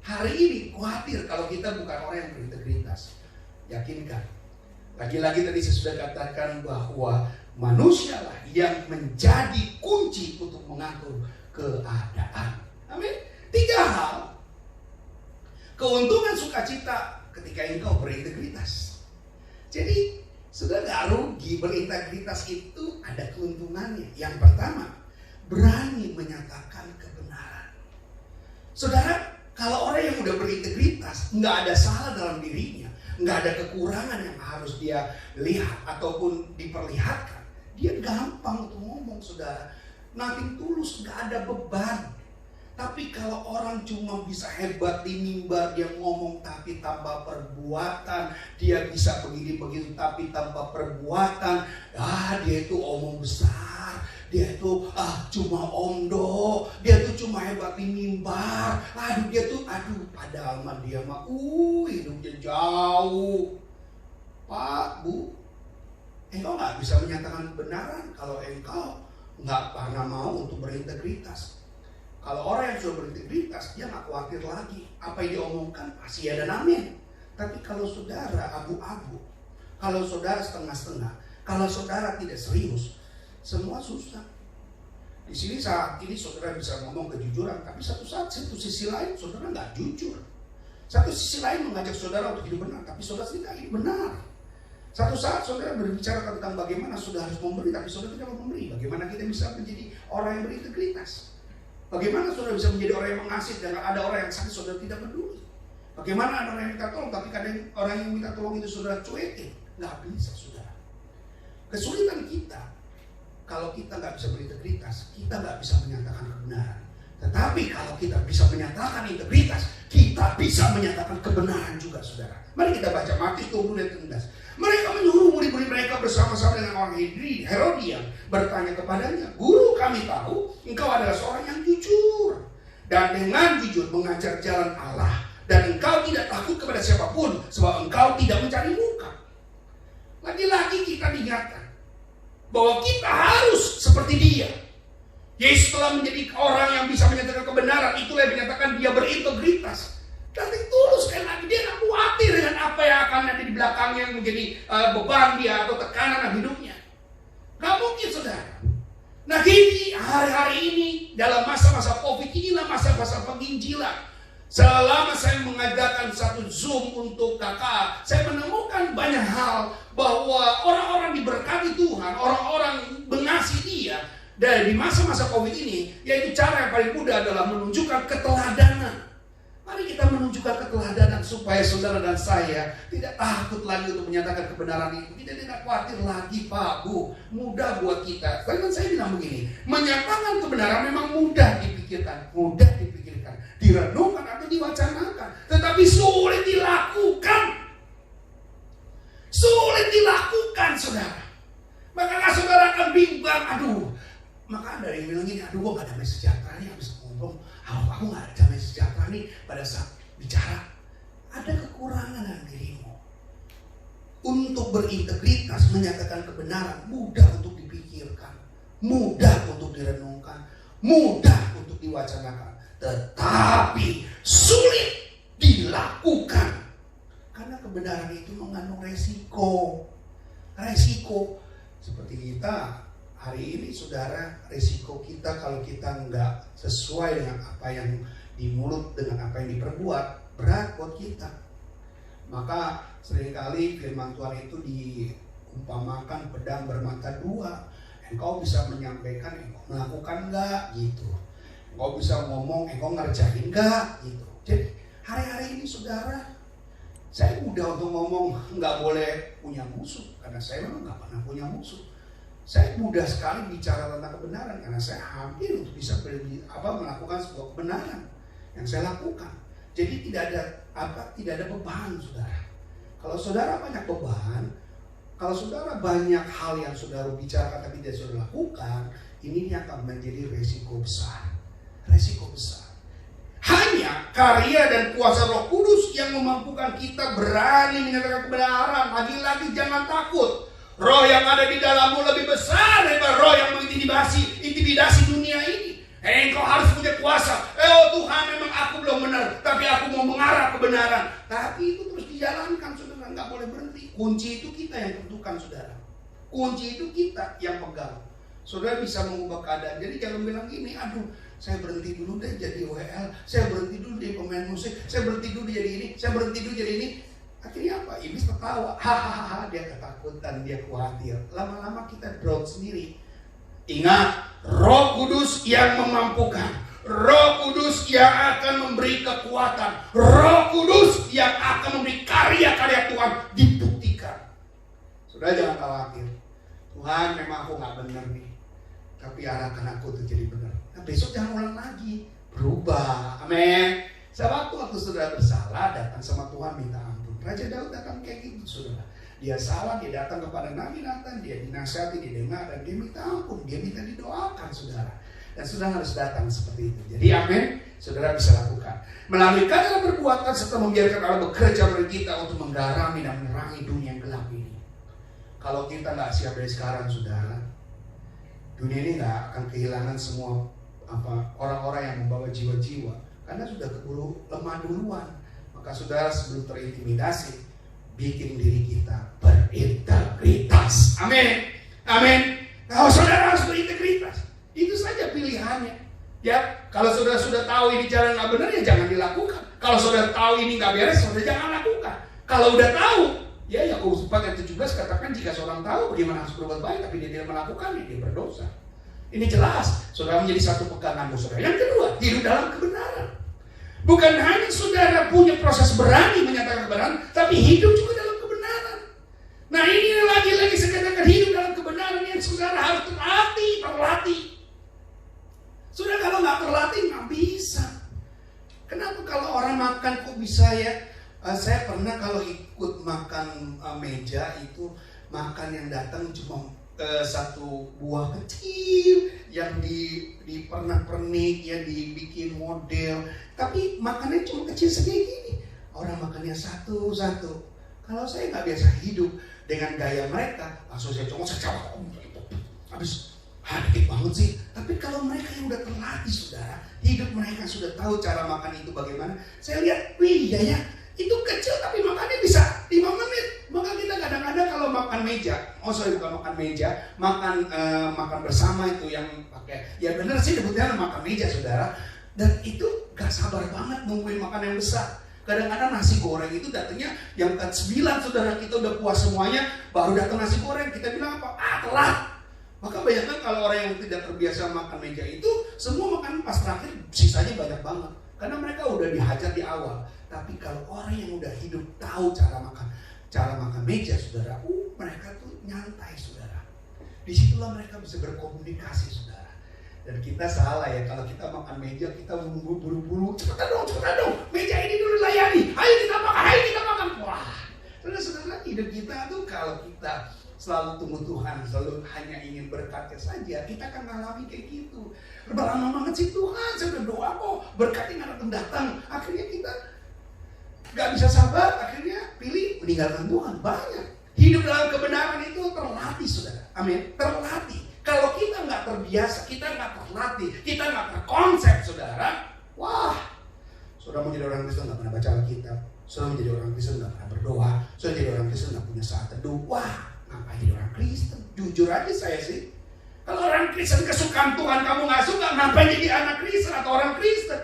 hari ini khawatir kalau kita bukan orang yang berintegritas. Yakinkan. Lagi-lagi tadi saya sudah katakan bahwa manusialah yang menjadi kunci untuk mengatur keadaan. Amin. 3 hal. Keuntungan sukacita ketika engkau berintegritas. Jadi sudah gak rugi, berintegritas itu ada keuntungannya. Yang pertama, berani menyatakan kebenaran. Saudara, kalau orang yang udah berintegritas, nggak ada salah dalam dirinya, nggak ada kekurangan yang harus dia lihat ataupun diperlihatkan, dia gampang untuk ngomong, saudara. Nothing tulus, nggak ada beban. Tapi kalau orang cuma bisa hebat di mimbar, dia ngomong tapi tanpa perbuatan, dia bisa begini-begitu tapi tanpa perbuatan, dia itu omong besar. Dia itu cuma omdo, dia tuh cuma hebat di mimbar. Padahal mah dia mah hidupnya jauh. Pak, Bu, engkau gak bisa menyatakan kebenaran kalau engkau gak pernah mau untuk berintegritas. Kalau orang yang sudah berintegritas, dia gak khawatir lagi. Apa yang diomongkan pasti ada amin. Tapi kalau saudara abu-abu, kalau saudara setengah-setengah, kalau saudara tidak serius, semua susah. Di sini saat ini saudara bisa ngomong kejujuran, tapi satu sisi lain saudara nggak jujur. Satu sisi lain mengajak saudara untuk hidup benar, tapi saudara tidak hidup benar. Satu saat saudara berbicara tentang bagaimana saudara harus memberi, tapi saudara tidak mau memberi. Bagaimana kita bisa menjadi orang yang berintegritas? Bagaimana saudara bisa menjadi orang yang mengasihi dan ada orang yang sakit saudara tidak peduli? Bagaimana ada orang yang minta tolong, tapi kadang orang yang minta tolong itu saudara cuekin? Nggak bisa, saudara. Kesulitan kita, kalau kita nggak bisa berintegritas, kita nggak bisa menyatakan kebenaran. Tetapi kalau kita bisa menyatakan integritas, kita bisa menyatakan kebenaran juga, saudara. Mari kita baca Matius 20:13. Mereka menyuruh murid-murid mereka bersama-sama dengan orang Herodian bertanya kepadanya, "Guru, kami tahu engkau adalah seorang yang jujur dan dengan jujur mengajar jalan Allah, dan engkau tidak takut kepada siapapun sebab engkau tidak mencari muka." Lagi-lagi kita diingatkan bahwa kita harus seperti dia. Yesus telah menjadi orang yang bisa menyatakan kebenaran. Itulah yang menyatakan dia berintegritas. Dan tulus sekali lagi, dia tidak khawatir dengan apa yang akan ada di belakangnya yang menjadi beban dia atau tekanan dalam hidupnya. Gak mungkin, saudara. Nah, ini hari-hari ini dalam masa-masa COVID inilah masa-masa penginjilan. Selama saya mengadakan satu Zoom untuk kakak, saya menemukan banyak hal bahwa orang-orang diberkati Tuhan, orang-orang mengasihi dia. Dan di masa-masa COVID ini, yaitu cara yang paling mudah adalah menunjukkan keteladanan. Mari kita menunjukkan keteladanan supaya saudara dan saya tidak takut lagi untuk menyatakan kebenaran itu. Kita tidak khawatir lagi, Pak, Bu. Mudah buat kita. Tadi kan saya bilang begini, menyatakan kebenaran memang mudah dipikirkan, direnungkan atau diwacanakan, tetapi sulit dilakukan. Sulit dilakukan, saudara. Maka saudara akan bimbang, maka ada yang bilang gini, gua gak damai sejahtera nih habis ngomong, aku gak ada damai sejahtera nih pada saat bicara. Ada kekurangan dalam dirimu. Untuk berintegritas, menyatakan kebenaran, mudah untuk dipikirkan, mudah untuk direnungkan, mudah untuk diwacanakan, tetapi sulit dilakukan. Karena kebenaran itu mengandung resiko. Resiko seperti kita hari ini, saudara, resiko kita kalau kita nggak sesuai dengan apa yang di mulut, dengan apa yang diperbuat, berat buat kita. Maka seringkali firman Tuhan itu diumpamakan pedang bermata dua. Engkau bisa menyampaikan, engkau melakukan enggak gitu. Engkau bisa ngomong, engkau ngerjain enggak gitu. Jadi hari-hari ini saudara, saya mudah untuk ngomong enggak boleh punya musuh, karena saya memang enggak pernah punya musuh. Saya mudah sekali bicara tentang kebenaran, karena saya hampir untuk bisa melakukan sebuah kebenaran yang saya lakukan. Jadi tidak ada beban, saudara. Kalau saudara banyak beban, kalau saudara banyak hal yang saudara bicarakan tapi tidak saudara lakukan, ini akan menjadi resiko besar. Resiko besar. Hanya karya dan kuasa Roh Kudus yang memampukan kita berani menyatakan kebenaran. Lagi-lagi jangan takut. Roh yang ada di dalammu lebih besar daripada roh yang mengintimidasi dunia ini. Engkau harus punya kuasa. Tuhan, memang aku belum benar, tapi aku mau mengarah kebenaran. Tapi itu terus dijalankan, saudara, nggak boleh berhenti. Kunci itu kita yang tentukan, saudara. Kunci itu kita yang pegang. Saudara bisa mengubah keadaan. Jadi jangan bilang gini, aduh, saya berhenti dulu deh jadi WL, saya berhenti dulu jadi pemain musik, saya berhenti dulu jadi ini, saya berhenti dulu jadi ini. Akhirnya apa? Iblis tertawa, hahaha, dia ketakutan, dia khawatir. Lama-lama kita drop sendiri. Ingat, Roh Kudus yang memampukan, Roh Kudus yang akan memberi kekuatan, Roh Kudus yang akan memberi karya-karya Tuhan dibuktikan. Saudara jangan khawatir. Tuhan, memang aku gak benar nih, tapi arahkan aku untuk jadi benar. Nah besok jangan ulang lagi, berubah. Amin. Waktu saudara bersalah, datang sama Tuhan minta ampun. Raja Daud datang kayak gitu, saudara. Dia salah, dia datang kepada Nabi Nathan, dia dinasihati, dia dengar, dan dia minta ampun, dia minta didoakan, saudara. Dan saudara harus datang seperti itu. Jadi amin, saudara bisa lakukan. Melalui kata perbuatan serta membiarkan Allah bekerja bagi kita untuk menggarami dan menerangi dunia yang gelap ini. Kalau kita nggak siap dari sekarang, saudara, dunia ini nggak akan kehilangan semua orang-orang yang membawa jiwa-jiwa, karena sudah keburu lemah duluan. Maka saudara sebelum terintimidasi, bikin diri kita berintegritas. Amin. Amin. Kalau saudara harus berintegritas, itu saja pilihannya. Ya, kalau saudara sudah tahu ini jalan nggak benar, ya jangan dilakukan. Kalau saudara tahu ini nggak beres, saudara jangan lakukan. Kalau udah tahu, ya Yakobus 4 ayat 17 katakan jika seorang tahu bagaimana harus berbuat baik, tapi dia tidak melakukannya, dia berdosa. Ini jelas, saudara menjadi satu pegangan saudara. Yang kedua, hidup dalam kebenaran. Bukan hanya saudara punya proses berani menyatakan kebenaran, tapi hidup juga dalam kebenaran. Nah ini lagi-lagi saya katakan hidup dalam kebenaran yang saudara harus terlatih. Saudara kalau nggak terlatih nggak bisa. Kenapa kalau orang makan kok bisa ya? Saya pernah kalau ikut makan meja itu, makan yang datang cuma satu buah kecil yang dipernak-pernik, ya dibikin model, tapi makannya cuma kecil segini. Orang makannya satu-satu. Kalau saya nggak biasa hidup dengan gaya mereka, langsung saya coba habis dikit banget sih. Tapi kalau mereka yang udah terlatih, saudara, hidup mereka sudah tahu cara makan itu bagaimana. Saya lihat, wih ya, itu kecil tapi makannya bisa 5 menit. Maka kita kadang-kadang kalau makan meja, bukan makan meja, makan bersama itu yang pakai, ya benar sih sebetulnya makan meja, saudara. Dan itu gak sabar banget nungguin makan yang besar. Kadang-kadang nasi goreng itu datangnya yang ke-9, saudara, kita udah puas semuanya, baru datang nasi goreng. Kita bilang apa? Telat. Maka bayangkan kalau orang yang tidak terbiasa makan meja itu, semua makan pas terakhir sisanya banyak banget. Karena mereka udah dihajar di awal. Tapi kalau orang yang udah hidup tahu cara makan meja, saudara, mereka tuh nyantai, saudara. Disitulah mereka bisa berkomunikasi, saudara. Dan kita salah ya, kalau kita makan meja, kita buru-buru, cepetan dong, meja ini dulu layani, ayo kita makan. Wah, saudara, hidup kita tuh kalau kita selalu tunggu Tuhan, selalu hanya ingin berkatnya saja, kita akan mengalami kayak gitu. Lama banget sih Tuhan, saya udah doa kok, berkatnya nggak datang. Akhirnya kita gak bisa sabar, akhirnya pilih meninggalkan Tuhan. Banyak. Hidup dalam kebenaran itu terlatih, saudara. Amin. Terlatih. Kalau kita gak terbiasa, kita gak terlatih, kita gak terkonsep, saudara, wah, saudara menjadi orang Kristen gak pernah baca Alkitab, saudara menjadi orang Kristen gak pernah berdoa, saudara menjadi orang Kristen gak punya saat teduh. Wah, ngapain jadi orang Kristen? Jujur aja saya sih, kalau orang Kristen kesukaan Tuhan kamu gak suka, ngapain jadi anak Kristen atau orang Kristen?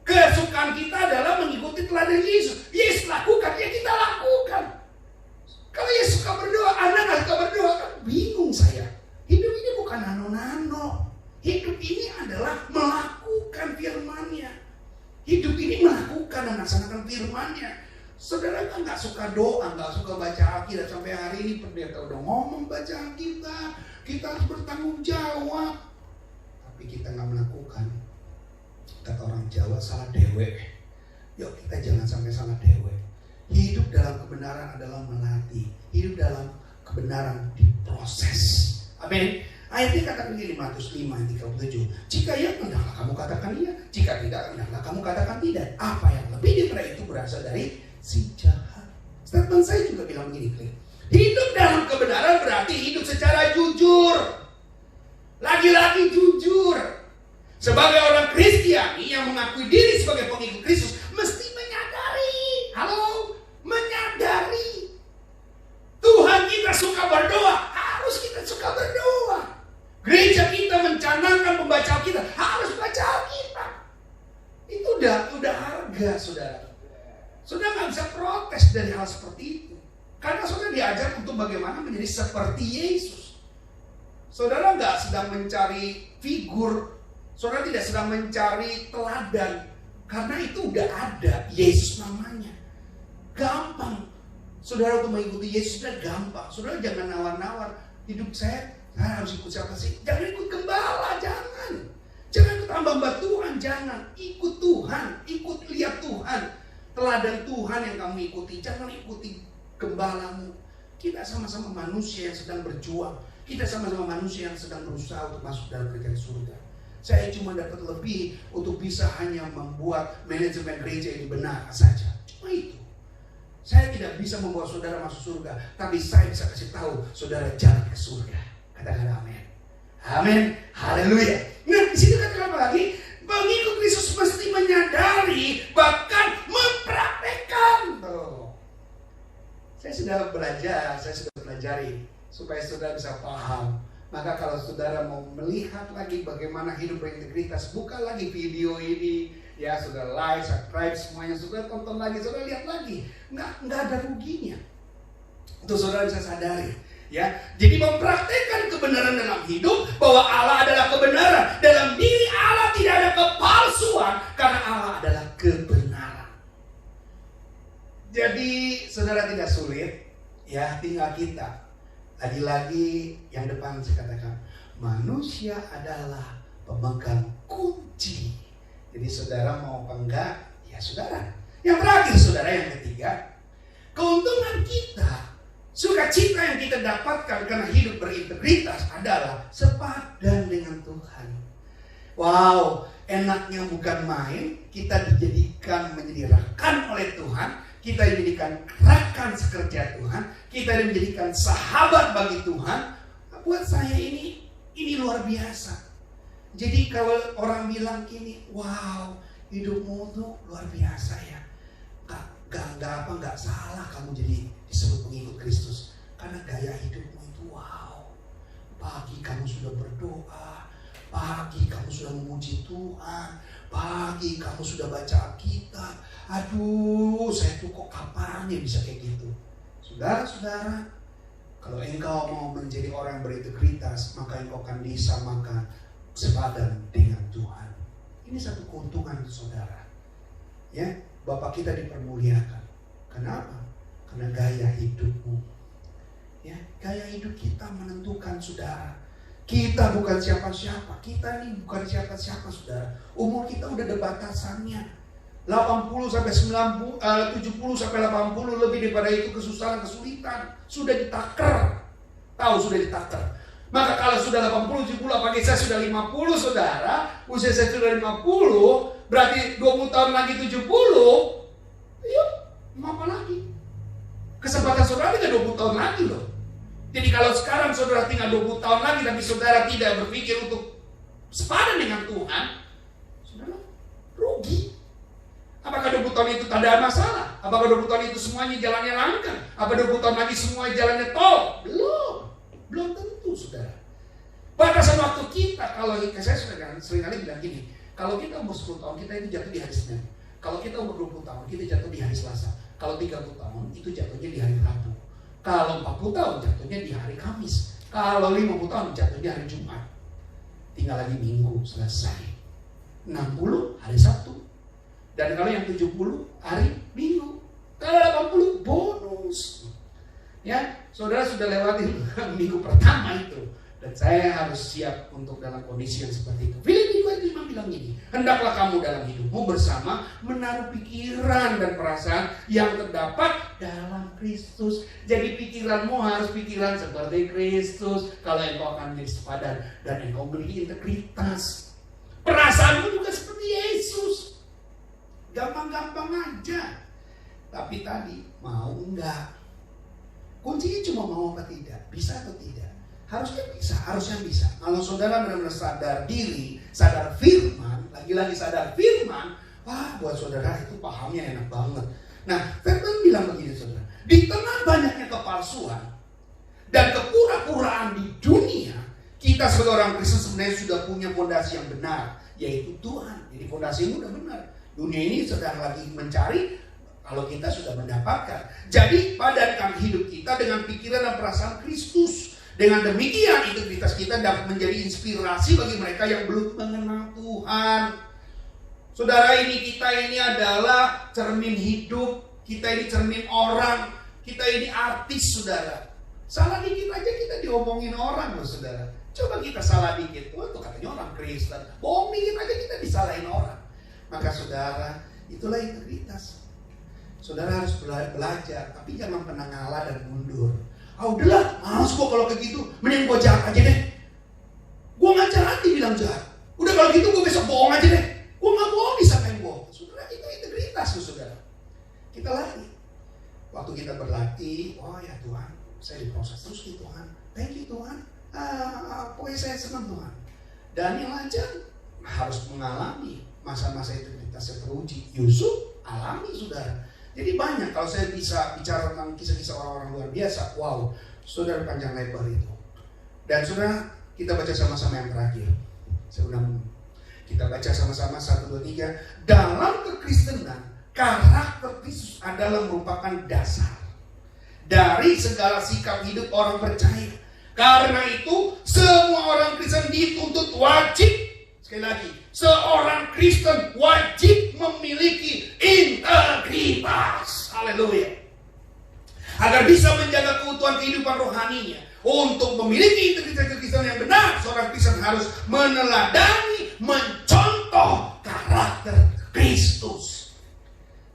Kesukaan kita adalah mengikuti teladan Yesus. Yesus lakukan, ya kita dan laksanakan firman-Nya. Saudara kan nggak suka doa, nggak suka baca Alkitab. Sampai hari ini pendeta udah ngomong baca Alkitab, kita harus bertanggung jawab, tapi kita nggak melakukan. Kata orang Jawa, salah dewe. Yuk kita jangan sampai salah dewe. Hidup dalam kebenaran adalah melatih. Hidup dalam kebenaran diproses. Amin. Ayatnya katakan begini, Matius 5:37. Jika ya, hendaklah kamu katakan iya. Jika tidak, hendaklah kamu katakan tidak. Apa yang lebih daripada itu berasal dari si jahat. Statement saya juga bilang begini, Klik. Hidup dalam kebenaran berarti hidup secara jujur. Lagi-lagi jujur. Sebagai orang Kristiani yang mengakui diri sebagai pengikut Kristus, mesti menyadari. Halo? Menyadari. Tuhan kita suka berdoa. Harus kita suka berdoa. Gereja kita mencanangkan pembaca kita. Harus baca Alkitab. Itu udah harga, saudara. Saudara nggak bisa protes dari hal seperti itu. Karena saudara diajar untuk bagaimana menjadi seperti Yesus. Saudara nggak sedang mencari figur. Saudara tidak sedang mencari teladan. Karena itu udah ada Yesus namanya. Gampang. Saudara untuk mengikuti Yesus sudah gampang. Saudara jangan nawar-nawar. Hidup saya harus ikut siapa sih? Jangan ikut gembala, jangan. Jangan ikut hamba Tuhan, jangan. Ikut Tuhan, ikut lihat Tuhan. Teladan Tuhan yang kamu ikuti. Jangan ikuti gembalamu. Kita sama-sama manusia yang sedang berjuang. Kita sama-sama manusia yang sedang berusaha untuk masuk dalam kerajaan surga. Saya cuma dapat lebih untuk bisa hanya membuat manajemen gereja ini benar saja. Cuma itu. Saya tidak bisa membawa saudara masuk surga, tapi saya bisa kasih tahu saudara jalan ke surga. Katakan amin. Amin. Haleluya. Nah, di sini katakan apa lagi? Pengikut Kristus mesti menyadari, bahkan mempraktekkan. Saya sudah belajar, saya sudah pelajari supaya saudara bisa paham. Maka kalau saudara mau melihat lagi bagaimana hidup berintegritas, buka lagi video ini, ya saudara like, subscribe semuanya, saudara tonton lagi, saudara lihat lagi. Nggak ada ruginya. Itu saudara bisa sadari. Ya, jadi mempraktekkan kebenaran dalam hidup, bahwa Allah adalah kebenaran. Dalam diri Allah tidak ada kepalsuan, karena Allah adalah kebenaran. Jadi saudara tidak sulit, ya tinggal kita. Lagi-lagi yang depan saya katakan, manusia adalah pemegang kunci. Jadi saudara mau apa enggak, ya saudara. Yang terakhir saudara, yang ketiga, keuntungan kita, sukacita yang kita dapatkan karena hidup berintegritas adalah sepadan dengan Tuhan. Wow, enaknya bukan main, kita dijadikan menjadi rekan oleh Tuhan, kita dijadikan rekan sekerja Tuhan, kita dijadikan sahabat bagi Tuhan. Buat saya ini luar biasa. Jadi kalau orang bilang gini, wow, hidupmu tuh luar biasa ya. Gak salah kamu jadi disebut pengikut Kristus. Karena gaya hidupmu itu wow. Pagi kamu sudah berdoa, pagi kamu sudah memuji Tuhan, pagi kamu sudah baca Alkitab. Aduh, saya tuh kok kapan ya bisa kayak gitu. Saudara-saudara, kalau engkau mau menjadi orang yang berintegritas, maka engkau akan disamakan sepadan dengan Tuhan. Ini satu keuntungan saudara. Ya, Bapak kita dipermuliakan. Kenapa? Karena gaya hidupmu. Ya, gaya hidup kita menentukan saudara. Kita bukan siapa-siapa. Kita ini bukan siapa-siapa saudara. Umur kita udah ada batasannya. 80 sampai 90, 70 sampai 80, lebih daripada itu kesusahan, kesulitan. Sudah ditaker. Tahu sudah ditaker. Maka kalau sudah 80, 70, apalagi saya sudah 50 saudara, usia saya sudah 50, berarti 20 tahun lagi 70, yuk, mau apa lagi? Kesempatan saudara tinggal 20 tahun lagi loh. Jadi kalau sekarang saudara tinggal 20 tahun lagi, tapi saudara tidak berpikir untuk sepadan dengan Tuhan, saudara rugi. Apakah 20 tahun itu tak ada masalah? Apakah 20 tahun itu semuanya jalannya lancar? Apa 20 tahun lagi semua jalannya tol? Belum tentu saudara. Batasan waktu kita, kalau saya seringkali bilang gini, kalau kita umur 10 tahun, kita itu jatuh di hari Senin. Kalau kita umur 20 tahun, kita jatuh di hari Selasa. Kalau 30 tahun, itu jatuhnya di hari Rabu. Kalau 40 tahun, jatuhnya di hari Kamis. Kalau 50 tahun, jatuhnya hari Jumat. Tinggal lagi Minggu, selesai. 60, hari Sabtu. Dan kalau yang 70 hari Minggu. Kalau 80 bonus. Ya, saudara sudah lewati minggu pertama itu. Dan saya harus siap untuk dalam kondisi yang seperti itu. Filipi 2:5 bilang ini, hendaklah kamu dalam hidupmu bersama menaruh pikiran dan perasaan yang terdapat dalam Kristus. Jadi pikiranmu harus pikiran seperti Kristus. Kalau engkau akan menjadi sepadan dan engkau memiliki integritas. Perasaanmu juga seperti Yesus. Gampang-gampang aja. Tapi tadi mau enggak? Kuncinya cuma mau apa tidak, bisa atau tidak. Harusnya bisa. Kalau saudara benar-benar sadar diri, sadar firman, lagi-lagi sadar firman, wah buat saudara itu pahamnya enak banget. Nah, firman bilang begini saudara, di tengah banyaknya kepalsuan dan kepura-puraan di dunia, kita sebagai orang Kristen sebenarnya sudah punya fondasi yang benar, yaitu Tuhan. Jadi fondasimu udah benar. Dunia ini sedang lagi mencari, kalau kita sudah mendapatkan. Jadi padankan kami hidup kita dengan pikiran dan perasaan Kristus. Dengan demikian integritas kita dapat menjadi inspirasi bagi mereka yang belum mengenal Tuhan. Saudara, kita ini adalah cermin hidup. Kita ini cermin orang. Kita ini artis, saudara. Salah dikit aja kita diomongin orang loh, saudara. Coba kita salah dikit, wah itu katanya orang Kristen. Bohong dikit aja kita disalahin orang. Maka saudara, itulah integritas. Saudara harus belajar, tapi jangan pernah ngalah dan mundur. Udahlah, males gua kalau kayak gitu, mending gua jahat aja deh. Gua nggak jahat dibilang jahat. Udah kalau gitu gua besok bohong aja deh. Gua nggak bohong disangkain bohong. Saudara, itu integritas tuh saudara. Kita latih. Waktu kita berlatih, oh ya Tuhan, saya diproses terus nih Tuhan. Thank you Tuhan. Pokoknya saya senang Tuhan. Dan yang lanjut harus mengalami masa-masa integritasnya teruji. Yusuf alami saudara. Jadi banyak kalau saya bisa bicara tentang kisah-kisah orang-orang luar biasa. Wow, saudara panjang lebar itu. Dan saudara, kita baca sama-sama yang terakhir. Kita baca sama-sama 1, 2, 3. Dalam kekristenan, karakter Kristus adalah merupakan dasar dari segala sikap hidup orang percaya. Karena itu, semua orang Kristen dituntut wajib. Sekali lagi, seorang Kristen wajib memiliki integritas. Haleluya. Agar bisa menjaga keutuhan kehidupan rohaninya. Untuk memiliki integritas Kristen yang benar, seorang Kristen harus meneladani, mencontoh karakter Kristus.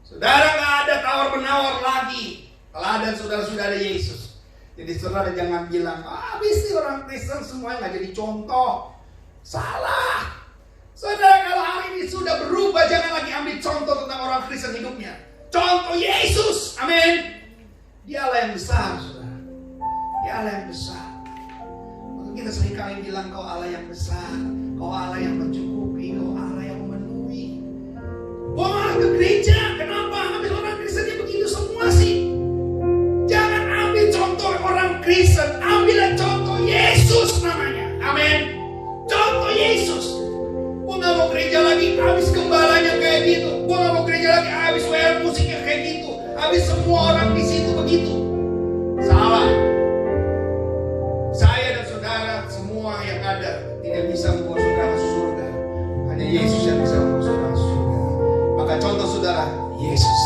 Saudara, gak ada tawar-menawar lagi. Teladan saudara sudah ada Yesus. Jadi saudara jangan bilang, habis sih orang Kristen semuanya gak jadi contoh. Salah. Saudara, kalau hari ini sudah berubah, jangan lagi ambil contoh tentang orang Kristen hidupnya. Contoh Yesus, amin. Dia Allah yang besar, saudara. Dia Allah yang besar. Waktu kita seringkali bilang, kau Allah yang besar, kau Allah yang mencukupi, kau Allah yang memenuhi. Kau malah ke gereja, kenapa ambil orang Kristennya begitu semua sih? Jangan ambil contoh orang Kristen, ambillah contoh Yesus namanya, amin. Contoh Yesus. Gue gak mau gereja lagi, habis gembalanya kayak gitu. Gue gak mau gereja lagi, habis WR musiknya kayak gitu. Habis semua orang di situ begitu. Salah. Saya dan saudara semua yang ada tidak bisa membawa saudara masuk surga. Hanya Yesus yang bisa membawa saudara masuk surga. Maka contoh saudara, Yesus.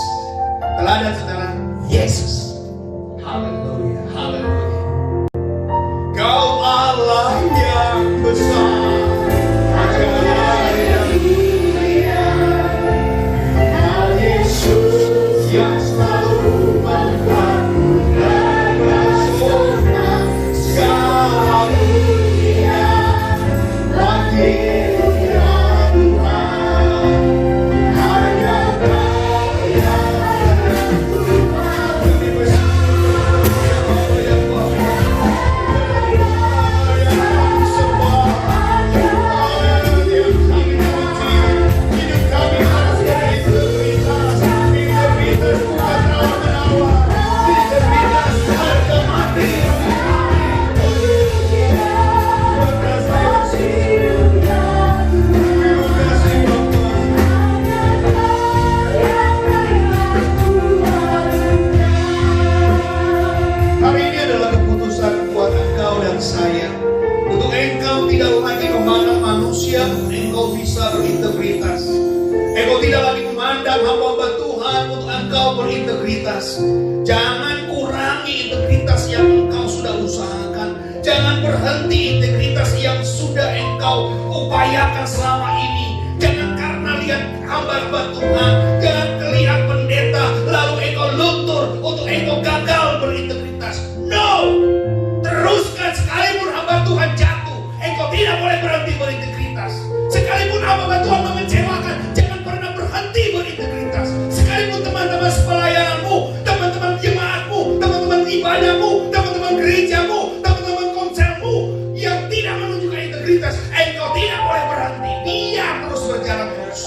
Teladan saudara, Yesus. Haleluya, haleluya. Kau Allah yang besar. Yang selalu mempermudah segala dunia, wakilnya Tuhan, hanya Kau yang berubah. Lebih besar yang semua yang kami hidup kami harus berintegritas. Bukan engkau berintegritas. Jangan kurangi integritas yang engkau sudah usahakan. Jangan berhenti integritas yang sudah engkau upayakan selama ini. Jangan karena lihat hamba-hamba Tuhan, jangan terlihat pendeta lalu engkau luntur untuk engkau gagal berintegritas. No! Teruskan, sekalipun hamba Tuhan jatuh, engkau tidak boleh berhenti berintegritas. Sekalipun hamba Tuhan mengecewakan, jangan pernah berhenti berintegritas. Sekalipun teman-teman pelayananmu, teman-teman jemaatmu, teman-teman ibadahmu, teman-teman gerejamu, teman-teman konselmu yang tidak menunjukkan integritas, engkau tidak boleh berhenti. Biar terus berjalan terus.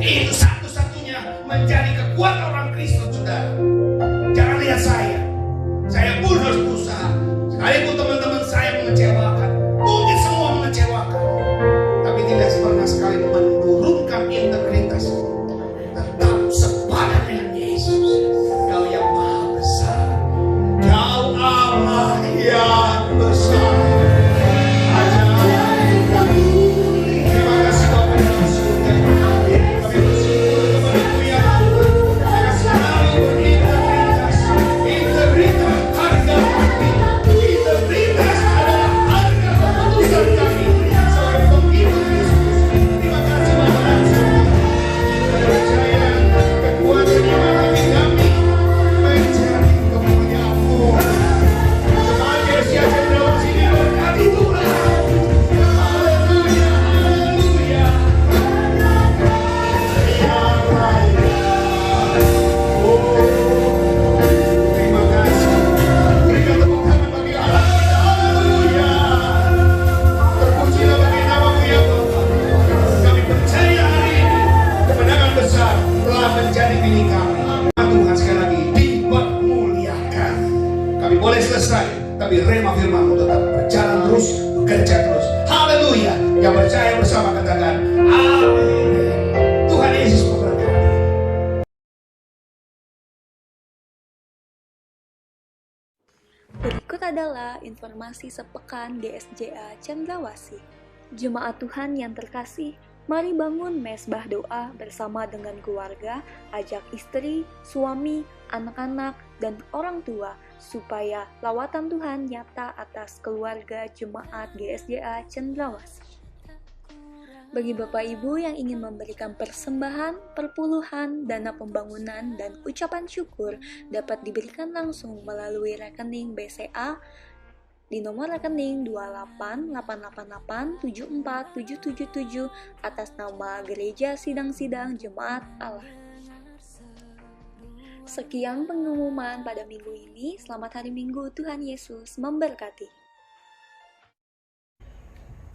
Itu satu-satunya menjadi kekuatan orang Kristen, saudara. Jangan lihat saya. Saya pun harus berusaha. Sekalipun teman-teman saya mengecewakan, mungkin semua mengecewakan, tapi tidak pernah sekali menurunkan integritas. Tetap sepadan dengan Yesus. Kau yang maha besar, Kau Allah yang besar. Terima kasih Bapak dalam surga. Kami bersyukur kepada-Mu ya Tuhan. Karena selalu berintegritas. Integritas harga mati. Integritas adalah harga keputusan kami sebagai pengikut Yesus. Terima kasih Bapak dalam surga. Saya percaya kekuatan yang mengalami kami mencari kemuliaan-Mu. Jemaat Gereja Cendrawasih diberkati Tuhan. Haleluya, haleluya. Yang lainnya. Terima kasih. Berikan tepuk tangan bagi Allah kita. Haleluya. Terpujilah bagi nama-Mu ya Bapa. Kami percaya hari ini kemenangan besar telah menjadi milik kami. Tuhan sekali lagi dipermuliakan. Kami boleh selesai, tapi rema firman-Mu tetap berjalan terus, bekerja terus. Haleluya. Yang percaya bersama katakan amin. Tuhan Yesus memberkati. Berikut adalah informasi sepekan GSJA Cendrawasih. Jemaat Tuhan yang terkasih, mari bangun mesbah doa bersama dengan keluarga, ajak istri, suami, anak-anak, dan orang tua, supaya lawatan Tuhan nyata atas keluarga jemaat GSJA Cendrawasih. Bagi Bapak Ibu yang ingin memberikan persembahan, perpuluhan, dana pembangunan, dan ucapan syukur dapat diberikan langsung melalui rekening BCA di nomor rekening 28888747777 atas nama Gereja Sidang-Sidang Jemaat Allah. Sekian pengumuman pada minggu ini. Selamat hari Minggu, Tuhan Yesus memberkati.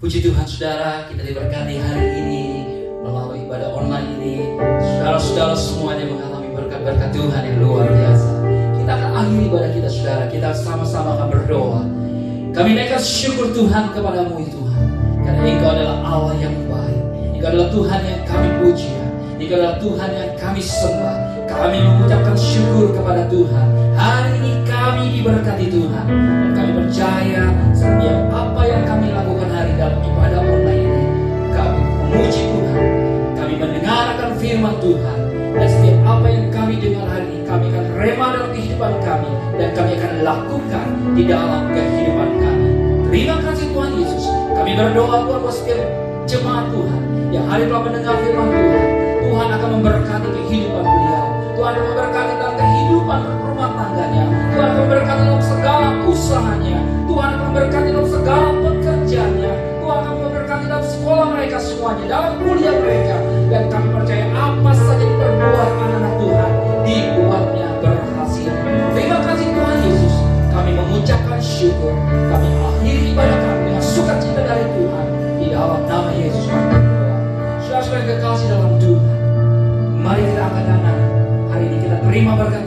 Puji Tuhan saudara, kita diberkati hari ini melalui ibadah online ini. Saudara-saudara semuanya mengalami berkat-berkat Tuhan yang luar biasa. Kita akan akhiri ibadah kita saudara, kita sama-sama akan berdoa. Kami naikkan syukur Tuhan kepada-Mu Tuhan, karena Engkau adalah Allah yang baik. Engkau adalah Tuhan yang kami puji, Engkau adalah Tuhan yang kami sembah. Kami mengucapkan syukur kepada Tuhan. Hari ini kami diberkati Tuhan, dan kami percaya setiap apa yang kami lakukan hari dalam ibadah online ini, kami memuji Tuhan, kami mendengarkan firman Tuhan, dan setiap apa yang kami dengar hari ini, kami akan rema dalam kehidupan kami, dan kami akan lakukan di dalam kehidupan kami. Terima kasih Tuhan Yesus. Kami berdoa buat setiap jemaat Tuhan yang hari telah mendengar firman Tuhan. Tuhan akan memberkati kehidupan beliau. Tuhan akan memberkati dalam kehidupan rumah tangganya. Tuhan akan memberkati dalam segala usahanya. Tuhan akan memberkati dalam segala pekerjaannya. Tuhan akan memberkati dalam sekolah mereka semuanya, dalam kuliah mereka. Dan kami percaya apa saja diperbuat anak-anak Tuhan, dibuatnya berhasil. Terima kasih Tuhan Yesus. Kami mengucapkan syukur. Kami akhiri ibadah kami dengan sukacita dari Tuhan. Di dalam nama Yesus kami berdoa. Saudara-saudara yang kekasih dalam Tuhan, mari kita angkat tangan. Hari ini kita terima berkat